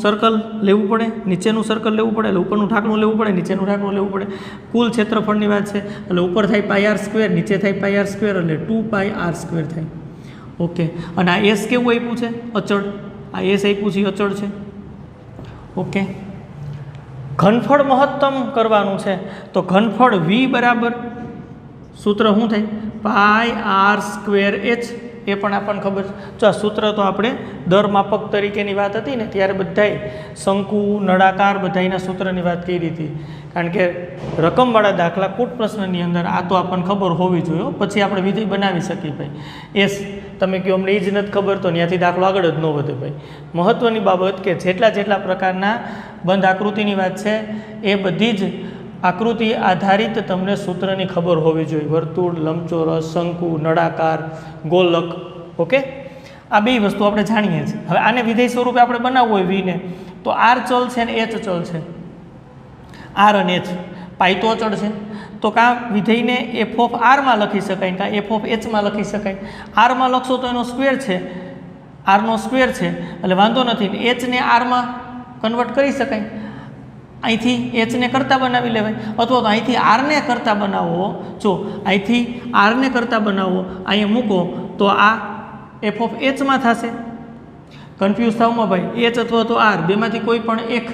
S1: સર્કલ લેવું પડે, નીચેનું સર્કલ લેવું પડે, એટલે ઉપરનું ઢાંકણું લેવું પડે, નીચેનું ઢાંકણું લેવું પડે. કુલ ક્ષેત્રફળની વાત છે એટલે ઉપર થાય πr², નીચે થાય πr² એટલે 2πr² થાય. ઓકે, અને આ s કેવું આપ્યું છે? અચળ. આ s આપ્યું છે અચળ છે. ઓકે, ઘનફળ મહત્તમ કરવાનું છે તો ઘનફળ v બરાબર સૂત્ર શું થાય? πr²h. એ પણ આપણને ખબર છે. જો આ સૂત્ર તો આપણે દર માપક તરીકેની વાત હતી ને ત્યારે બધાય શંકુ, નળાકાર બધાયના સૂત્રની વાત કરી હતી, કારણ કે રકમવાળા દાખલા કૂટ પ્રશ્નની અંદર આ તો આપણને ખબર હોવી જોઈએ, પછી આપણે વિધેય બનાવી શકીએ ભાઈ. એસ તમે કહો અમને એ જ નથી ખબર તો ત્યાંથી દાખલો આગળ જ ન વધે ભાઈ. મહત્ત્વની બાબત કે જેટલા પ્રકારના બંધ આકૃતિની વાત છે એ બધી જ આકૃતિ આધારિત તમને સૂત્રની ખબર હોવી જોઈએ. વર્તુળ, લંબચોરસ, શંકુ, નળાકાર, ગોલક. ઓકે, આ બે વસ્તુ આપણે જાણીએ છીએ. હવે આને વિધેય સ્વરૂપે આપણે બનાવવું હોય વીને, તો આર ચલ છે ને એચ ચલ છે. આર અને એચ પાઈ તો અચળ છે, તો કાં વિધેયને એફ ઓફ આરમાં લખી શકાય, કાં એફ ઓફ એચમાં લખી શકાય. આરમાં લખશો તો એનો સ્ક્વેર છે, આરનો સ્ક્વેર છે એટલે વાંધો નથી. એચને આરમાં કન્વર્ટ કરી શકાય, અહીંથી એચને કરતાં બનાવી લેવાય, અથવા તો અહીંથી આરને કરતાં બનાવો. જો અહીંથી આરને કરતાં બનાવો, અહીંયા મૂકો તો આ એફ ઓફ એચમાં થશે. કન્ફ્યુઝ થવામાં ભાઈ, એચ અથવા તો આર બેમાંથી કોઈ પણ એક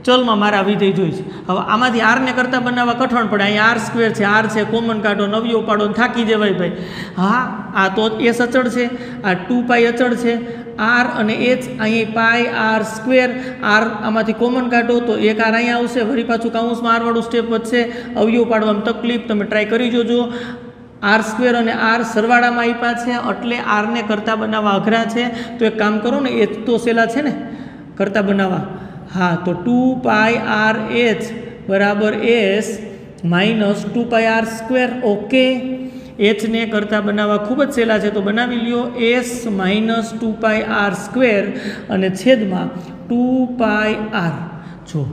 S1: ચલમાં મારે આ વિધેય જોઈ છે. હવે આમાંથી આરને કરતાં બનાવવા કઠણ પડે. અહીંયા આર સ્ક્વેર છે, આર છે, કોમન કાઢો, નવ્યો પાડો, થાકી જવાય ભાઈ. હા, આ તો એસ અચળ છે, આ 2π અચળ છે, આર અને એચ અહીં પાઈ આર સ્ક્વેર, આર આમાંથી કોમન કાઢો તો એક આર અહીંયા આવશે, વળી પાછું કાઉન્સમાં આરવાળું સ્ટેપ વધશે. અવયવ પાડવામાં તકલીફ, તમે ટ્રાય કરી જોજો. આર સ્ક્વેર અને આર સરવાળામાં આપ્યા છે એટલે આરને કરતાં બનાવવા અઘરા છે. તો એક કામ કરો ને, એચ તો સેલા છે ને કરતાં બનાવવા. હા, તો 2π આર એચ બરાબર S minus 2π R square. Okay, એચને કરતાં બનાવવા ખૂબ જ સહેલા છે તો બનાવી લ્યો. એસ માઇનસ 2π આર સ્ક્વેર અને છેદમાં 2π આર. જો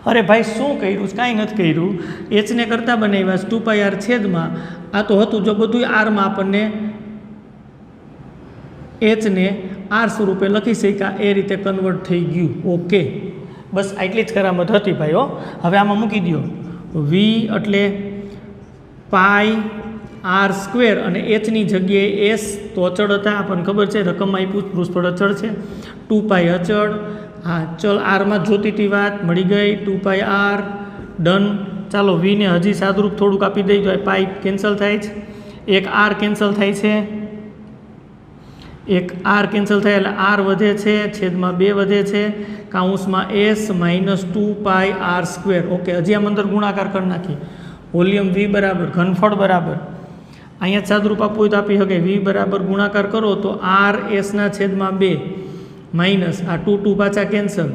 S1: અરે ભાઈ શું કર્યું? કાંઈ નથી કર્યું. એચને કરતાં બનાવ્યા 2π આર છેદમાં આ તો હતું. જો બધું આરમાં આપણને એચને આર સ્વરૂપે લખી શક્યા એ રીતે કન્વર્ટ થઈ ગયું. ઓકે, બસ આટલી જ કરામત હતી ભાઈ. હો, હવે આમાં મૂકી દો વી એટલે પાઈ આર સ્ક્વેર અને એચની જગ્યાએ એસ તો અચળ હતા, આપણને ખબર છે, રકમમાં આપ્યું પૃષ્ઠફળ અચળ છે. 2π અચળ. હા, ચલ આરમાં જોતી હતી વાત મળી ગઈ. 2π આર ડન. ચાલો વીને હજી સાદુરૂપ થોડુંક આપી દઈ તો પાઈ કેન્સલ થાય છે, એક આર કેન્સલ થાય છે, એક આર કેન્સલ થાય એટલે આર વધે છે, છેદમાં 2 વધે છે, કાઉન્સમાં S minus 2π R square. Okay, હજી આમ અંદર ગુણાકાર કરી નાખીએ. વોલ્યુમ વી બરાબર ઘનફળ બરાબર અહીંયા સાદુરૂપ આપવું હોય તો આપી શકે. વી બરાબર ગુણાકાર કરો તો આર એસના છેદમાં 2 માઇનસ આ 2 પાછા કેન્સલ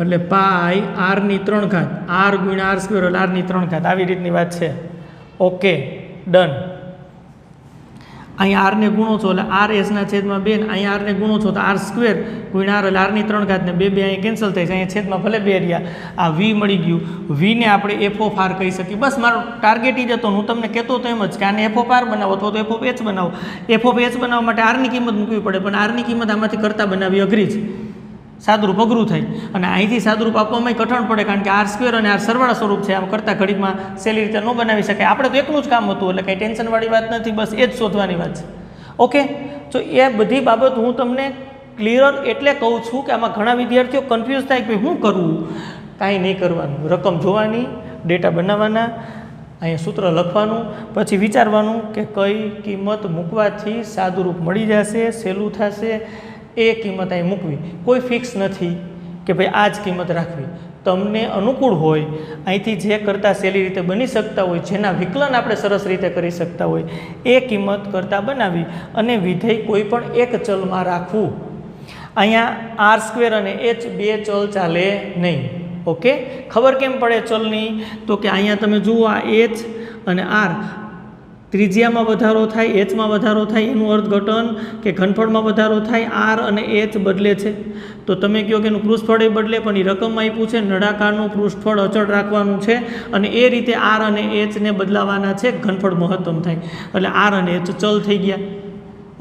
S1: એટલે પાઈ આરની 3 ઘાત આર ગુણ્યા આર સ્ક્વેર એટલે આરની 3 ઘાત. આવી રીતની વાત છે. Okay, done. અહીંયા આરને ગુણો છો એટલે આર એસના છેદમાં 2 ને અહીંયા આરને ગુણો છો તો આર સ્ક્વેર ગુણ્યા આર એટલે આરની 3 ઘાત ને 2 અહીંયા કેન્સલ થાય છે. અહીંયા છેદમાં ભલે 2 રહ્યા. આ વી મળી ગયું. વીને આપણે એફ ઓફ આર કહી શકીએ. બસ મારો ટાર્ગેટ જ હતો. હું તમને કહેતો તો એમ જ કે આને એફ ઓફ આર બનાવો અથવા તો એફ ઓફ એચ બનાવો. એફ ઓફ એચ બનાવવા માટે આરની કિંમત મૂકવી પડે, પણ આરની કિંમત આમાંથી કરતાં બનાવી અઘરી છે. સાદુરૂપ અઘરું થાય અને અહીંથી સાદુરૂપ આપવામાં કઠણ પડે કારણ કે આર સ્ક્વેર અને આર સરવાળા સ્વરૂપ છે. આમ કરતાં ઘડીકમાં સહેલી રીતે ન બનાવી શકાય. આપણે તો એકલું જ કામ હતું એટલે કંઈ ટેન્શનવાળી વાત નથી, બસ એ જ શોધવાની વાત છે. ઓકે, તો એ બધી બાબત હું તમને ક્લિયર એટલે કહું છું કે આમાં ઘણા વિદ્યાર્થીઓ કન્ફ્યુઝ થાય કે શું કરવું. કાંઈ નહીં કરવાનું, રકમ જોવાની, ડેટા બનાવવાના, અહીંયા સૂત્ર લખવાનું, પછી વિચારવાનું કે કઈ કિંમત મૂકવાથી સાદુરૂપ મળી જશે, સહેલું થશે, એ કિંમત અહીં મૂકવી. કોઈ ફિક્સ નથી કે ભાઈ આ જ કિંમત રાખવી. તમને અનુકૂળ હોય, અહીંથી જે કરતાં સહેલી રીતે બની શકતા હોય, જેના વિકલન આપણે સરસ રીતે કરી શકતા હોય એ કિંમત કરતાં બનાવી અને વિધેય કોઈ પણ એક ચલમાં રાખવું. અહીંયા આર સ્ક્વેર અને એચ બે ચલ ચાલે નહીં. ઓકે, ખબર કેમ પડે ચલની? તો કે અહીંયા તમે જુઓ આ એચ અને આર ત્રિજ્યામાં વધારો થાય, એચમાં વધારો થાય, એનું અર્થઘટન કે ઘનફળમાં વધારો થાય, આર અને એચ બદલે છે. તો તમે કહો કે એનું પૃષ્ઠફળ બદલે પણ એ રકમમાં આપ્યું છે, નળાકારનું પૃષ્ઠફળ અચળ રાખવાનું છે અને એ રીતે આર અને એચને બદલાવાના છે, ઘનફળ મહત્તમ થાય. એટલે આર અને એચ ચલ થઈ ગયા.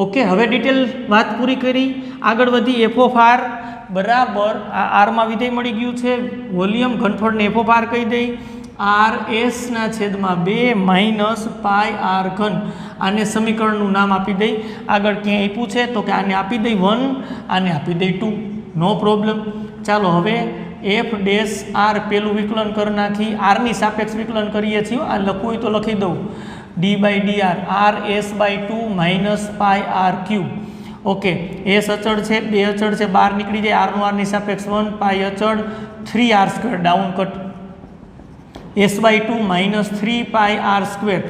S1: ઓકે, હવે ડિટેલ વાત પૂરી કરી, આગળ વધી. એફ ઓફ આર બરાબર આ આરમાં વિધેય મળી ગયું છે, વોલ્યુમ ઘનફળને એફ ઓફ આર કહી દઈ, આર એસના છેદમાં 2 માઇનસ પાઈ આર ઘન. આને સમીકરણનું નામ આપી દઈ. આગળ ક્યાંય આપ્યું છે તો કે આને આપી દઈ 1, આને આપી દઈ 2, નો પ્રોબ્લેમ. ચાલો હવે એફ ડેશ આર પેલું વિકલન કરી નાખી, આરની સાપેક્ષ વિકલન કરીએ છીએ. આ લખવું હોય તો લખી દઉં, D by D R, R S by 2 minus pi R cube. Okay, S અચળ છે, 2 અચળ છે, બહાર નીકળી જાય, આરનું આરની સાપેક્ષ 1, પાઈ અચળ, 3 R square down cut. s/2 minus 3πr².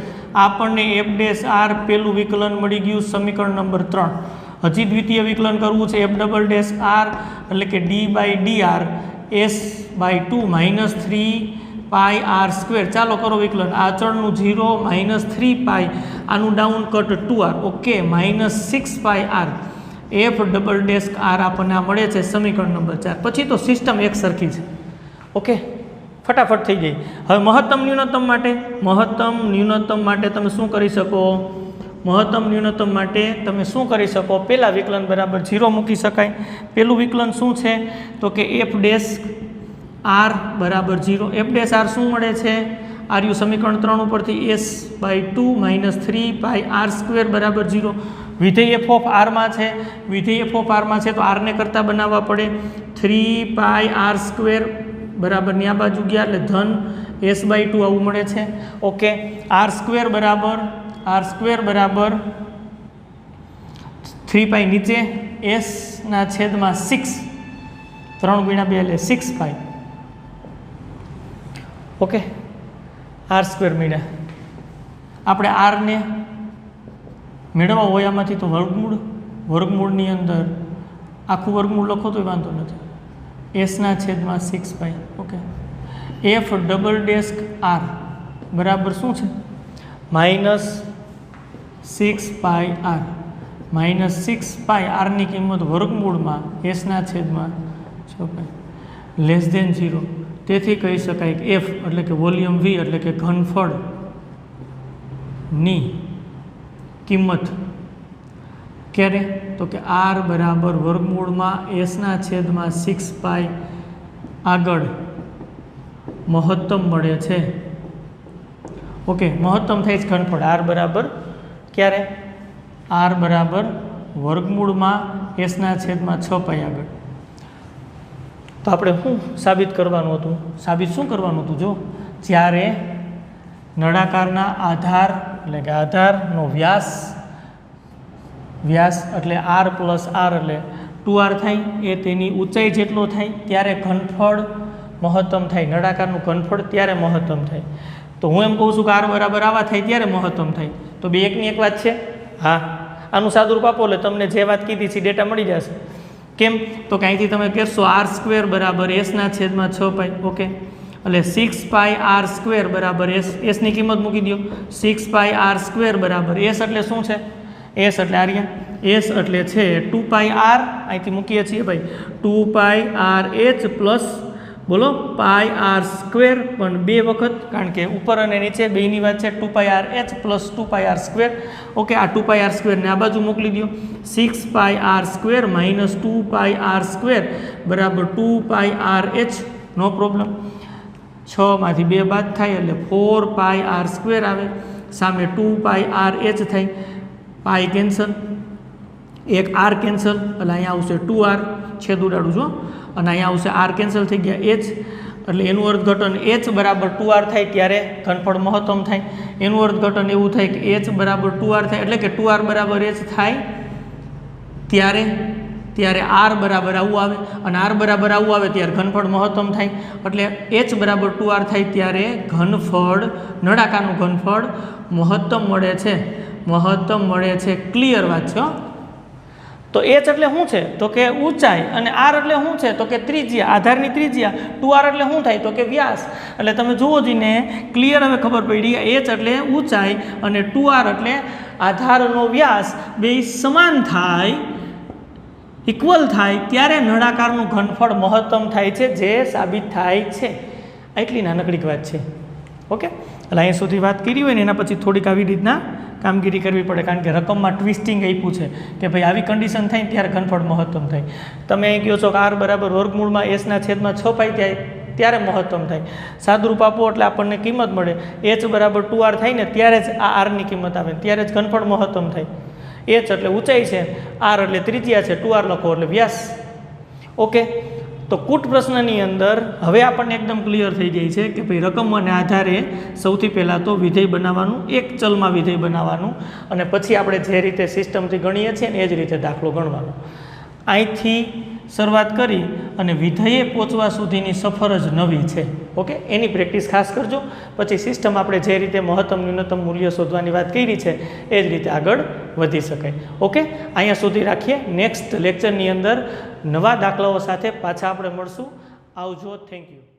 S1: આપણને f ડેશ આર પેલું વિકલન મળી ગયું સમીકરણ નંબર 3. હજી દ્વિતીય વિકલન કરવું છે f ડબલ ડેશ આર એટલે કે d/dr s/2 માઇનસ 3πr². ચાલો કરો વિકલન. આ અચળનું 0 માઇનસ 3π, આનું down cut 2r. Okay, minus 6πr f double dash R આપણને આ મળે છે સમીકરણ નંબર 4. પછી તો સિસ્ટમ એક સરખી છે. ઓકે, ફટાફટ થઈ જાય. હવે મહત્તમ ન્યૂનતમ માટે તમે શું કરી શકો? મહત્તમ ન્યૂનતમ માટે તમે શું કરી શકો? પહેલા વિકલન બરાબર 0 મૂકી શકાય. પહેલું વિકલન શું છે તો કે f ડેશ આર બરાબર 0. f ડેશ આર શું મળે છે? આર્યુ સમીકરણ 3 ઉપરથી s/2 માઇનસ 3πr² બરાબર 0. વિધેય f ઓફ આરમાં છે, તો આરને કરતાં બનાવવા પડે. 3πr² બરાબરની આ બાજુ ગયા એટલે ધન s/2 આવું મળે છે. ઓકે, r² બરાબર 3π નીચે s/6 3 × 2 એટલે 6π. ઓકે, r² મળ્યા. આપણે આરને મેળવવા હોય આમાંથી તો વર્ગમૂળની અંદર આખું વર્ગમૂળ લખો તો વાંધો નથી. s/6π. Okay, f double dash R બરાબર શું છે? Minus 6πr. માઇનસ 6π આરની કિંમત વર્ગમૂળમાં s/6π લેસ દેન 0. તેથી કહી શકાય કે f એટલે કે વોલ્યુમ v એટલે કે ઘનફળની કિંમત ક્યારે? તો કે r બરાબર વર્ગમૂળમાં s/6π આગળ મહત્તમ મળે છે. ઓકે, મહત્તમ થાય છે ઘનફળ r બરાબર ક્યારે? r બરાબર વર્ગમૂળમાં s/6π આગળ. તો આપણે શું સાબિત કરવાનું હતું? શું કરવાનું હતું? જો જ્યારે નળાકારના આધાર એટલે કે આધારનો વ્યાસ એટલે r પ્લસ r એટલે 2r થાય, એ તેની ઊંચાઈ જેટલો થાય ત્યારે ઘનફળ મહત્તમ થાય. નળાકારનું ઘનફળ ત્યારે મહત્તમ થાય. તો હું એમ કહું છું કે r બરાબર આવા થાય ત્યારે મહત્તમ થાય. તો બે એકની એક વાત છે. હા, આનું સાદુરૂપ આપો એટલે તમને જે વાત કીધી છે ડેટા મળી જશે. કેમ? તો કે અહીંથી તમે કહેશો r² બરાબર s/6π. ઓકે, એટલે 6πr² બરાબર એસની કિંમત મૂકી દો. 6πr² બરાબર s એટલે શું છે? s એટલે આર્યા, s એટલે છે 2πr. અહીંથી મૂકીએ છીએ ભાઈ 2πrh પ્લસ બોલો πr², પણ બે વખત, કારણ કે ઉપર અને નીચે બેની વાત છે. 2πrh plus 2πr². ઓકે, આ 2πr² ને આ બાજુ મોકલી દો. 6πr² માઇનસ 2πr² બરાબર 2πrh. નો પ્રોબ્લેમ. 6 માંથી 2 બાદ થાય એટલે 4πr² આવે. સામે 2πrh થાય. પાઈ કેન્સલ, એક r કેન્સલ એટલે અહીંયા આવશે 2r, છેદ ઉડાડું છું, અને અહીંયા આવશે r કેન્સલ થઈ ગયા h, એટલે એનું અર્થઘટન h બરાબર 2r થાય ત્યારે ઘનફળ મહત્તમ થાય. એનું અર્થઘટન એવું થાય કે h બરાબર 2r થાય એટલે કે 2r બરાબર h થાય ત્યારે r બરાબર આવું આવે, અને r બરાબર આવું આવે ત્યારે ઘનફળ મહત્તમ થાય. એટલે h બરાબર 2r થાય ત્યારે ઘનફળ, નળાકારનું ઘનફળ મહત્તમ મળે છે. ક્લિયર વાત છે. તો h એટલે શું છે? તો કે ઊંચાઈ, અને r એટલે શું છે? તો કે ત્રિજ્યા, આધારની ત્રિજ્યા. 2r એટલે શું થાય? તો કે વ્યાસ. એટલે તમે જુઓ જીને ક્લિયર હવે ખબર પડી. h એટલે ઊંચાઈ અને 2r એટલે આધારનો વ્યાસ, બે સમાન થાય, ઇક્વલ થાય ત્યારે નળાકારનું ઘનફળ મહત્તમ થાય છે, જે સાબિત થાય છે. એટલી નાનકડી વાત છે. ઓકે, એટલે અહીંયા સુધી વાત કરી હોય ને એના પછી થોડીક આવી રીતના કામગીરી કરવી પડે, કારણ કે રકમમાં ટ્વિસ્ટિંગ આપ્યું છે કે ભાઈ આવી કન્ડિશન થાય ને ત્યારે ઘનફળ મહત્તમ થાય. તમે અહીં કહો છો કે r બરાબર વર્ગમૂળમાં s/6π થાય ત્યારે મહત્તમ થાય. સાદુરૂપ આપો એટલે આપણને કિંમત મળે. h બરાબર 2r થાય ને ત્યારે જ આ r ની કિંમત આવે, ત્યારે જ ઘનફળ મહત્તમ થાય. h એટલે ઊંચાઈ છે, r એટલે ત્રિજ્યા છે, 2r લખો એટલે વ્યાસ. ઓકે, તો કૂટ પ્રશ્નની અંદર હવે આપણને એકદમ ક્લિયર થઈ જાય છે કે ભાઈ રકમોને આધારે સૌથી પહેલાં તો વિધેય બનાવવાનું, એક ચલમાં વિધેય બનાવવાનું, અને પછી આપણે જે રીતે સિસ્ટમથી ગણીએ છીએ ને એ જ રીતે દાખલો ગણવાનો. અહીંથી શરૂઆત કરી અને વિધેયે પહોંચવા સુધીની સફર જ નવી છે. ઓકે, એની પ્રેક્ટિસ ખાસ કરજો. પછી સિસ્ટમ આપણે જે રીતે મહત્તમ ન્યૂનતમ મૂલ્ય શોધવાની વાત કરી છે એ જ રીતે આગળ વધી શકાય. ઓકે, અહીંયા સુધી રાખીએ. નેક્સ્ટ લેક્ચરની અંદર નવા દાખલાઓ સાથે પાછા આપણે મળશું. આવજો. Thank you.